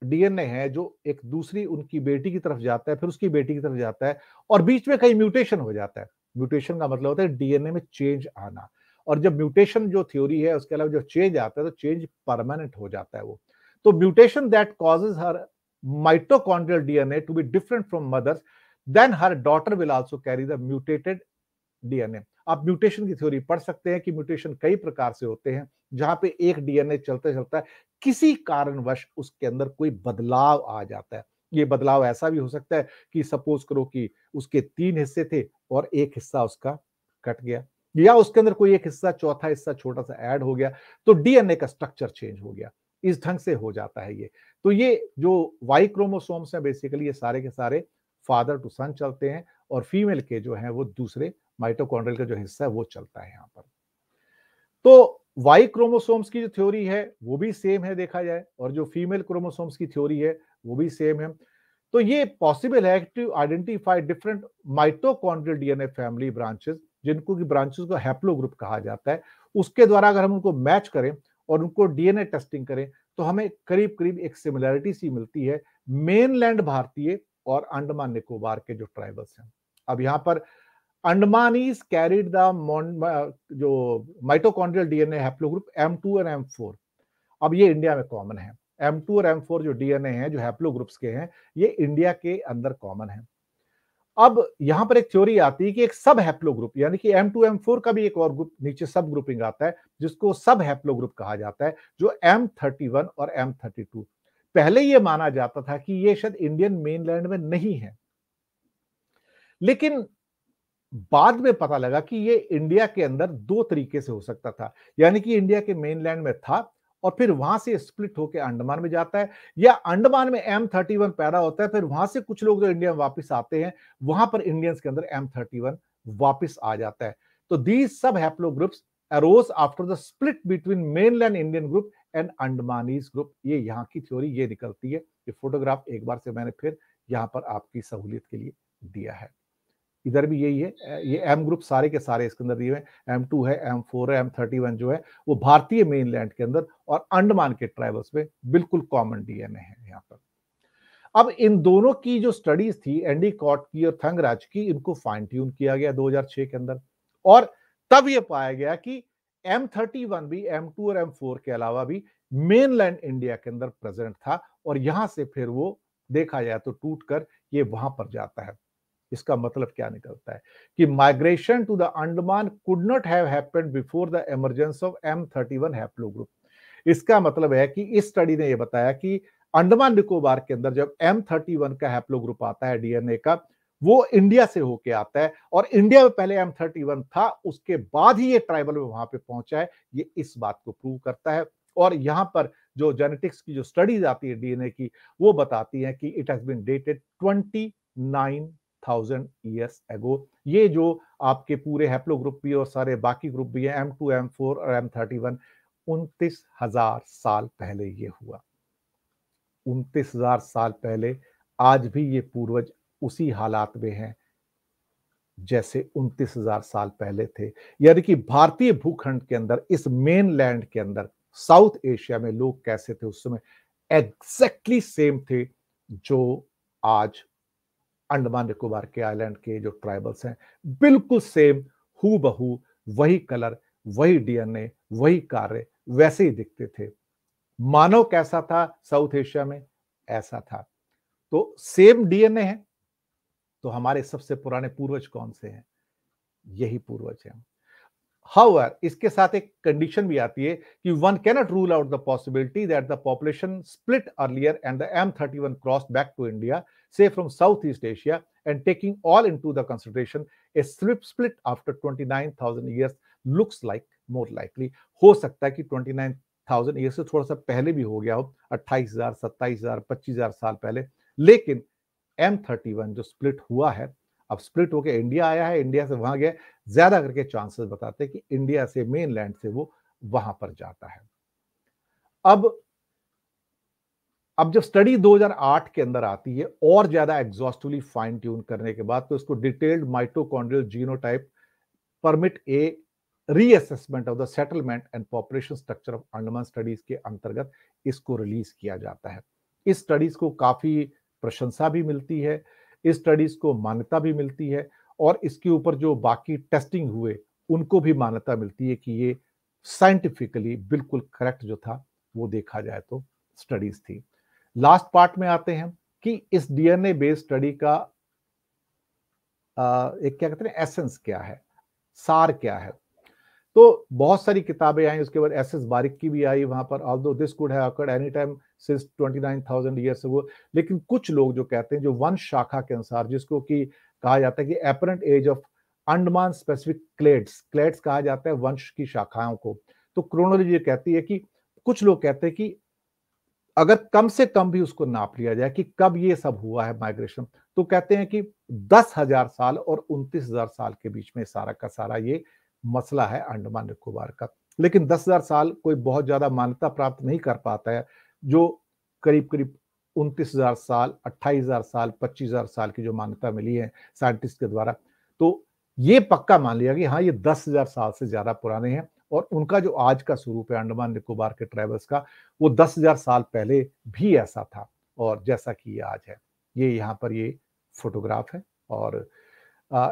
डीएनए है जो एक दूसरी उनकी बेटी की तरफ जाता है, फिर उसकी बेटी की तरफ जाता है और बीच में कहीं म्यूटेशन हो जाता है। म्यूटेशन का मतलब होता है डीएनए में चेंज आना, और जब म्यूटेशन जो थ्योरी है उसके अलावा जो चेंज आता है तो चेंज परमानेंट हो जाता है वो। तो mutation that causes her mitochondrial DNA to be different from mothers, then her daughter will also carry the mutated DNA. आप म्यूटेशन की थ्योरी पढ़ सकते हैं कि म्यूटेशन कई प्रकार से होते हैं, जहां पे एक डीएनए चलते चलता है किसी कारणवश उसके अंदर कोई बदलाव आ जाता है। ये बदलाव ऐसा भी हो सकता है कि सपोज करो कि उसके 3 हिस्से थे और एक हिस्सा उसका कट गया, या उसके अंदर कोई एक हिस्सा, चौथा हिस्सा छोटा सा ऐड हो गया, तो डीएनए का स्ट्रक्चर चेंज हो गया। इस ढंग से हो जाता है ये। तो ये जो वाई क्रोमोसोम्स हैं बेसिकली ये सारे के सारे फादर टू सन चलते हैं, और फीमेल के जो है वो दूसरे माइटोकॉन्ड्रियल का जो हिस्सा है वो चलता है यहाँ पर। तो वाई क्रोमोसोम्स की जो थ्योरी है वो भी सेम है देखा जाए, और जो फीमेल क्रोमोसोम्स की थ्योरी है वो भी सेम है। तो ये पॉसिबल है to identify different mitochondrial DNA family branches, जिनको की ब्रांचेस को हैप्लोग्रुप कहा जाता है। उसके द्वारा अगर हम उनको मैच करें और उनको डीएनए टेस्टिंग करें तो हमें करीब करीब एक सिमिलैरिटी सी मिलती है मेनलैंड भारतीय और अंडमान निकोबार के जो ट्राइबल्स हैं। अब यहाँ पर अंडमानीज कैरिड द जो माइटोकॉन्ड्रियल डीएनए हैप्लोग्रुप M2 और M4। अब ये इंडिया में कॉमन है। M2 और M4 जो डीएनए हैं जो हैप्लोग्रुप्स के हैं ये इंडिया के अंदर कॉमन है। अब यहां पर एक थ्योरी आती है कि एक सब हैप्लोग्रुप, यानी कि M2 M4 का भी एक और ग्रुप नीचे सब ग्रुपिंग आता है जिसको सब हैप्लोग्रुप कहा जाता है, जो M31 और M32। पहले ये माना जाता था कि ये शायद इंडियन मेनलैंड में नहीं है, लेकिन बाद में पता लगा कि ये इंडिया के अंदर दो तरीके से हो सकता था। यानी कि इंडिया के मेनलैंड में था और फिर वहां से स्प्लिट होकर अंडमान में जाता है, या अंडमान में M31 पैदा होता है, फिर वहां से कुछ लोग जो इंडिया में वापस आते हैं वहां पर इंडियंस के अंदर M31 वापस आ जाता है। तो दीज सब haplogroups arose after the split between mainland Indian group and Andamanese group. ये यहाँ की थ्योरी ये निकलती है। ये फोटोग्राफ एक बार से मैंने फिर यहाँ पर आपकी सहूलियत के लिए दिया है। इधर भी यही है, ये एम ग्रुप सारे के सारे इसके अंदर दिए हुए हैं। M2 है, M4 है, M31 जो है वो भारतीय मेनलैंड के अंदर और अंडमान के ट्राइबल्स में बिल्कुल कॉमन डीएनए है यहाँ पर। अब इन दोनों की जो स्टडीज थी एंडीकॉट की और थंगराज की, इनको फाइन ट्यून किया गया 2006 के अंदर, और तब ये पाया गया कि M31 भी M2 और M4 के अलावा भी मेनलैंड इंडिया के अंदर प्रेजेंट था, और यहां से फिर वो देखा जाए तो टूट कर ये वहां पर जाता है। इसका मतलब क्या निकलता है कि migration to the Andaman could not have happened before the emergence of M31 haplogroup. इसका मतलब है कि इस स्टडी ने यह बताया कि अंडमान निकोबार के अंदर जब M31 का हैप्लोग्रुप आता है डीएनए का, वो इंडिया से होके आता है, और इंडिया में पहले M31 था, उसके बाद ही ये ट्राइबल में वहां पे पहुंचा है। ये इस बात को प्रूव करता है। और यहां पर जो जेनेटिक्स की जो स्टडीज आती है डीएनए की, वो बताती है कि it has been dated 29,000 years ago. ये जो आपके पूरे हैप्लोग्रुप भी और सारे बाकी ग्रुप भी है M2 M4 और M31, 29,000 साल पहले ये हुआ। 29,000 साल पहले आज भी ये पूर्वज उसी हालात में हैं जैसे 29,000 साल पहले थे। यानी कि भारतीय भूखंड के अंदर, इस मेन लैंड के अंदर, साउथ एशिया में लोग कैसे थे उस समय, एग्जैक्टली सेम थे जो आज अंडमान निकोबार के आइलैंड के जो ट्राइबल्स हैं, बिल्कुल सेम, हूबहू वही कलर, वही डीएनए, वही कार्य, वैसे ही दिखते थे। मानव कैसा था साउथ एशिया में, ऐसा था। तो सेम डीएनए है, तो हमारे सबसे पुराने पूर्वज कौन से हैं? यही पूर्वज हैं। However, इसके साथ एक कंडीशन भी आती है कि one cannot rule out the possibility that the population split earlier and the M31 crossed back to India, say from Southeast Asia, and taking all into the consideration, a split after 29,000 years looks like more likely। हो सकता है कि 29,000 year से थोड़ा सा पहले भी हो गया हो, 28,000, 27,000, 25,000 साल पहले, लेकिन M31 जो स्प्लिट हुआ है अब स्प्लिट होके इंडिया आया है, इंडिया से वहां गया, ज्यादा करके चांसेस बताते हैं कि इंडिया से मेन लैंड से वो वहां पर जाता है। अब जब स्टडी 2008 के अंदर आती है और ज्यादा एग्जॉस्टिवली फाइन ट्यून करने के बाद, तो इसको detailed mitochondrial genotype permit A reassessment of the settlement and population structure of Andaman studies के अंतर्गत इसको रिलीज किया जाता है। इस स्टडीज को काफी प्रशंसा भी मिलती है, इस स्टडीज को मान्यता भी मिलती है, और इसके ऊपर जो बाकी टेस्टिंग हुए उनको भी मान्यता मिलती है कि ये साइंटिफिकली बिल्कुल करेक्ट जो था वो देखा जाए तो स्टडीज थी। लास्ट पार्ट में आते हैं कि इस डीएनए बेस्ड स्टडी का एक क्या कहते हैं एसेंस क्या है, सार क्या है। तो बहुत सारी किताबें आई, उसके बाद एस एस बारिक की भी आई वहां पर, although this could have occurred any time since 29,000 years ago. लेकिन कुछ लोग जो कहते हैं, जो वंश शाखा के अनुसार, जिसको कि कहा जाता है कि apparent age of Andaman specific clades, clades कहा जाता है वंश की शाखाओं को। तो क्रोनोलॉजी कहती है कि कुछ लोग कहते हैं कि अगर कम से कम भी उसको नाप लिया जाए कि कब ये सब हुआ है माइग्रेशन, तो कहते हैं कि 10,000 साल और 29,000 साल के बीच में सारा का सारा ये मसला है अंडमान निकोबार का। लेकिन 10,000 साल कोई बहुत ज्यादा मान्यता प्राप्त नहीं कर पाता है, जो करीब करीब 29,000 साल, 28,000 साल, 25,000 साल की जो मान्यता मिली है साइंटिस्ट के द्वारा, तो ये पक्का मान लिया कि हाँ ये 10,000 साल से ज्यादा पुराने हैं। और उनका जो आज का स्वरूप है अंडमान निकोबार के ट्राइबल्स का, वो 10,000 साल पहले भी ऐसा था और जैसा कि ये आज है। ये यहाँ पर ये फोटोग्राफ है, और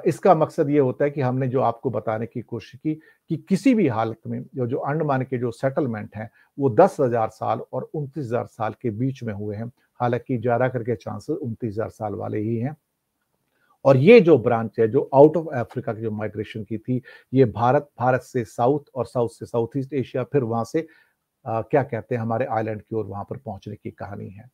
इसका मकसद ये होता है कि हमने जो आपको बताने की कोशिश की कि किसी भी हालत में जो अंडमान के जो सेटलमेंट हैं वो 10,000 साल और 29,000 साल के बीच में हुए हैं। हालांकि ज्यादा करके चांसेस 29,000 साल वाले ही हैं। और ये जो ब्रांच है जो आउट ऑफ अफ्रीका की जो माइग्रेशन की थी, ये भारत से साउथ और साउथ से साउथ ईस्ट एशिया, फिर वहां से क्या कहते हैं हमारे आइलैंड की ओर वहां पर पहुंचने की कहानी है।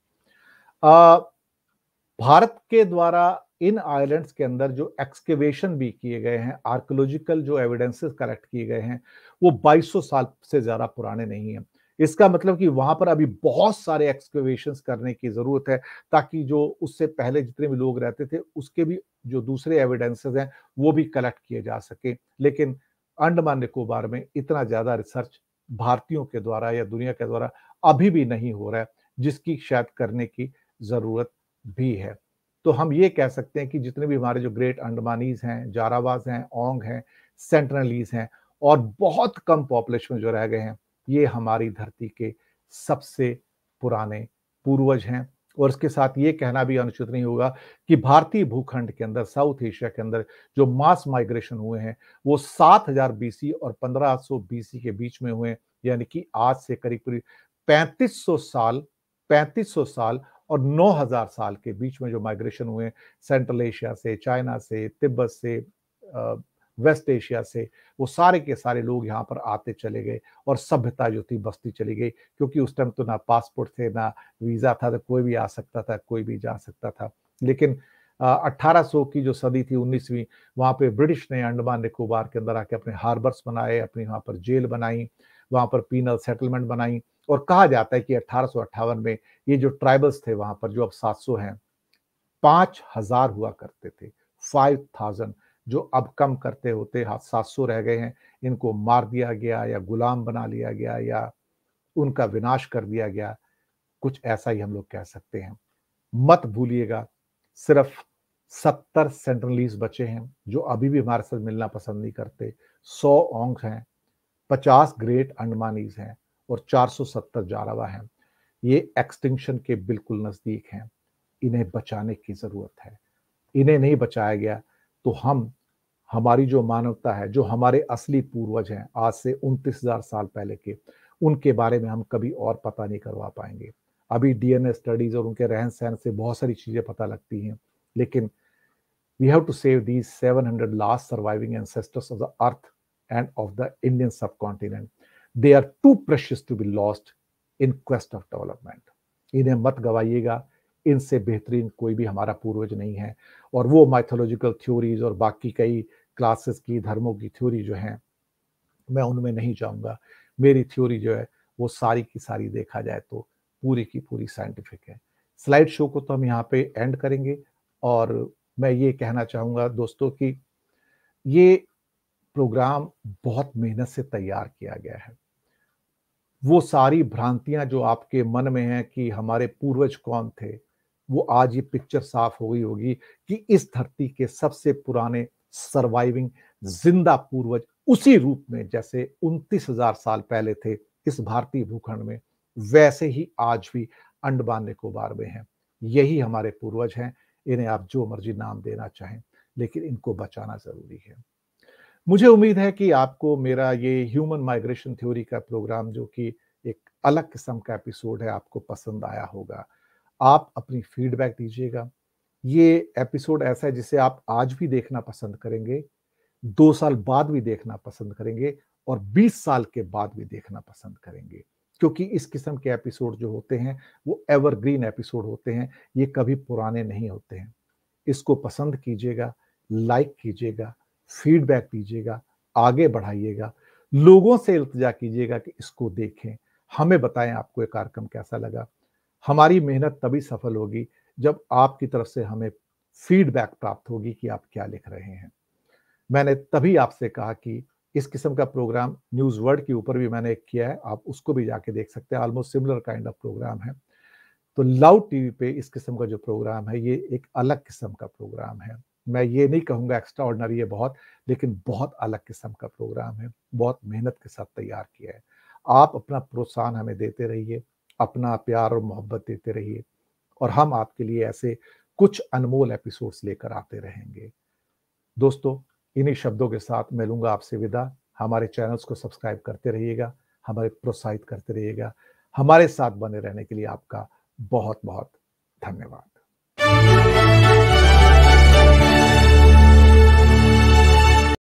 भारत के द्वारा इन आइलैंड्स के अंदर जो एक्सकेवेशन भी किए गए हैं, आर्कोलॉजिकल जो एविडेंसेस कलेक्ट किए गए हैं, वो 2200 साल से ज्यादा पुराने नहीं हैं। इसका मतलब कि वहां पर अभी बहुत सारे एक्सकेवेशंस करने की जरूरत है, ताकि जो उससे पहले जितने भी लोग रहते थे उसके भी जो दूसरे एविडेंसेस हैं वो भी कलेक्ट किए जा सके। लेकिन अंडमान निकोबार में इतना ज्यादा रिसर्च भारतीयों के द्वारा या दुनिया के द्वारा अभी भी नहीं हो रहा है, जिसकी शायद करने की जरूरत भी है। तो हम ये कह सकते हैं कि जितने भी हमारे जो ग्रेट अंडमानीज हैं, जारावाज हैं, ओंग हैं, सेंटनलीज हैं, और बहुत कम पॉपुलेशन जो रह गए हैं, ये हमारी धरती के सबसे पुराने पूर्वज हैं। और इसके साथ ये कहना भी अनुचित नहीं होगा कि भारतीय भूखंड के अंदर, साउथ एशिया के अंदर जो मास माइग्रेशन हुए हैं वो 7,000 बीसी और 1500 बीसी के बीच में हुए। यानी कि आज से करीब करीब 3500 साल और 9,000 साल के बीच में जो माइग्रेशन हुए सेंट्रल एशिया से, चाइना से, तिब्बत से, वेस्ट एशिया से, वो सारे के सारे लोग यहाँ पर आते चले गए और सभ्यता जो थी बसती चली गई। क्योंकि उस टाइम तो ना पासपोर्ट थे, ना वीजा था, तो कोई भी आ सकता था, कोई भी जा सकता था। लेकिन 1800 की जो सदी थी, 19वीं, वहाँ पे ब्रिटिश ने अंडमान निकोबार के अंदर आके अपने हार्बर्स बनाए, अपनी वहाँ पर जेल बनाई, वहाँ पर पीनल सेटलमेंट बनाई। और कहा जाता है कि 1858 में ये जो ट्राइबल्स थे वहां पर, जो अब 700 हैं, 5,000 हुआ करते थे, 5,000, जो अब कम करते होते 700 रह गए हैं। इनको मार दिया गया या गुलाम बना लिया गया या उनका विनाश कर दिया गया, कुछ ऐसा ही हम लोग कह सकते हैं। मत भूलिएगा, सिर्फ 70 सेंट्रलीज बचे हैं जो अभी भी हमारे साथ मिलना पसंद नहीं करते। 100 ओंग हैं, 50 ग्रेट अंडमानीज हैं और 470 जारावा हैं। ये एक्सटिंक्शन के बिल्कुल नजदीक हैं। इन्हें बचाने की जरूरत है। इन्हें नहीं बचाया गया तो हमारी जो मानवता है, जो हमारे असली पूर्वज हैं आज से 29,000 साल पहले के, उनके बारे में हम कभी और पता नहीं करवा पाएंगे। अभी डीएनए स्टडीज और उनके रहन सहन से बहुत सारी चीजें पता लगती हैं, लेकिन we have to save these 700 last surviving ancestors of the earth and of the Indian subcontinent. They are too precious to be lost in quest of development. इन्हें मत गवाइएगा, इनसे बेहतरीन कोई भी हमारा पूर्वज नहीं है। और वो माइथोलॉजिकल थ्योरीज और बाकी कई क्लासेस की, धर्मों की थ्योरी जो हैं, मैं उनमें नहीं जाऊंगा। मेरी थ्योरी जो है वो सारी की सारी देखा जाए तो पूरी की पूरी साइंटिफिक है। स्लाइड शो को तो हम यहाँ पे एंड करेंगे और मैं ये कहना चाहूँगा दोस्तों कि ये प्रोग्राम बहुत मेहनत से तैयार किया गया है। वो सारी भ्रांतियाँ जो आपके मन में हैं कि हमारे पूर्वज कौन थे, वो आज ये पिक्चर साफ हो गई होगी कि इस धरती के सबसे पुराने सर्वाइविंग ज़िंदा पूर्वज उसी रूप में जैसे 29,000 साल पहले थे इस भारतीय भूखंड में, वैसे ही आज भी अंडमान निकोबार में हैं। यही हमारे पूर्वज हैं, इन्हें आप जो मर्ज़ी नाम देना चाहें, लेकिन इनको बचाना ज़रूरी है। मुझे उम्मीद है कि आपको मेरा ये ह्यूमन माइग्रेशन थ्योरी का प्रोग्राम जो कि एक अलग किस्म का एपिसोड है, आपको पसंद आया होगा। आप अपनी फीडबैक दीजिएगा। ये एपिसोड ऐसा है जिसे आप आज भी देखना पसंद करेंगे, 2 साल बाद भी देखना पसंद करेंगे और 20 साल के बाद भी देखना पसंद करेंगे। क्योंकि इस किस्म के एपिसोड जो होते हैं, वो एवरग्रीन एपिसोड होते हैं, ये कभी पुराने नहीं होते हैं। इसको पसंद कीजिएगा, लाइक कीजिएगा, फीडबैक दीजिएगा, आगे बढ़ाइएगा, लोगों से इल्तिजा कीजिएगा कि इसको देखें, हमें बताएं आपको ये कार्यक्रम कैसा लगा। हमारी मेहनत तभी सफल होगी जब आपकी तरफ से हमें फीडबैक प्राप्त होगी कि आप क्या लिख रहे हैं। मैंने तभी आपसे कहा कि इस किस्म का प्रोग्राम न्यूज़ वर्ल्ड के ऊपर भी मैंने एक किया है, आप उसको भी जाके देख सकते हैं, almost similar kind of program है। तो लाउड टीवी पे इस किस्म का जो प्रोग्राम है, ये एक अलग किस्म का प्रोग्राम है। मैं ये नहीं कहूँगा एक्स्ट्रा ऑर्डिनरी है बहुत, लेकिन बहुत अलग किस्म का प्रोग्राम है, बहुत मेहनत के साथ तैयार किया है। आप अपना प्रोत्साहन हमें देते रहिए, अपना प्यार और मोहब्बत देते रहिए और हम आपके लिए ऐसे कुछ अनमोल एपिसोड्स लेकर आते रहेंगे। दोस्तों, इन्हीं शब्दों के साथ मैं लूँगा आपसे विदा। हमारे चैनल्स को सब्सक्राइब करते रहिएगा, हमें प्रोत्साहित करते रहिएगा। हमारे साथ बने रहने के लिए आपका बहुत-बहुत धन्यवाद।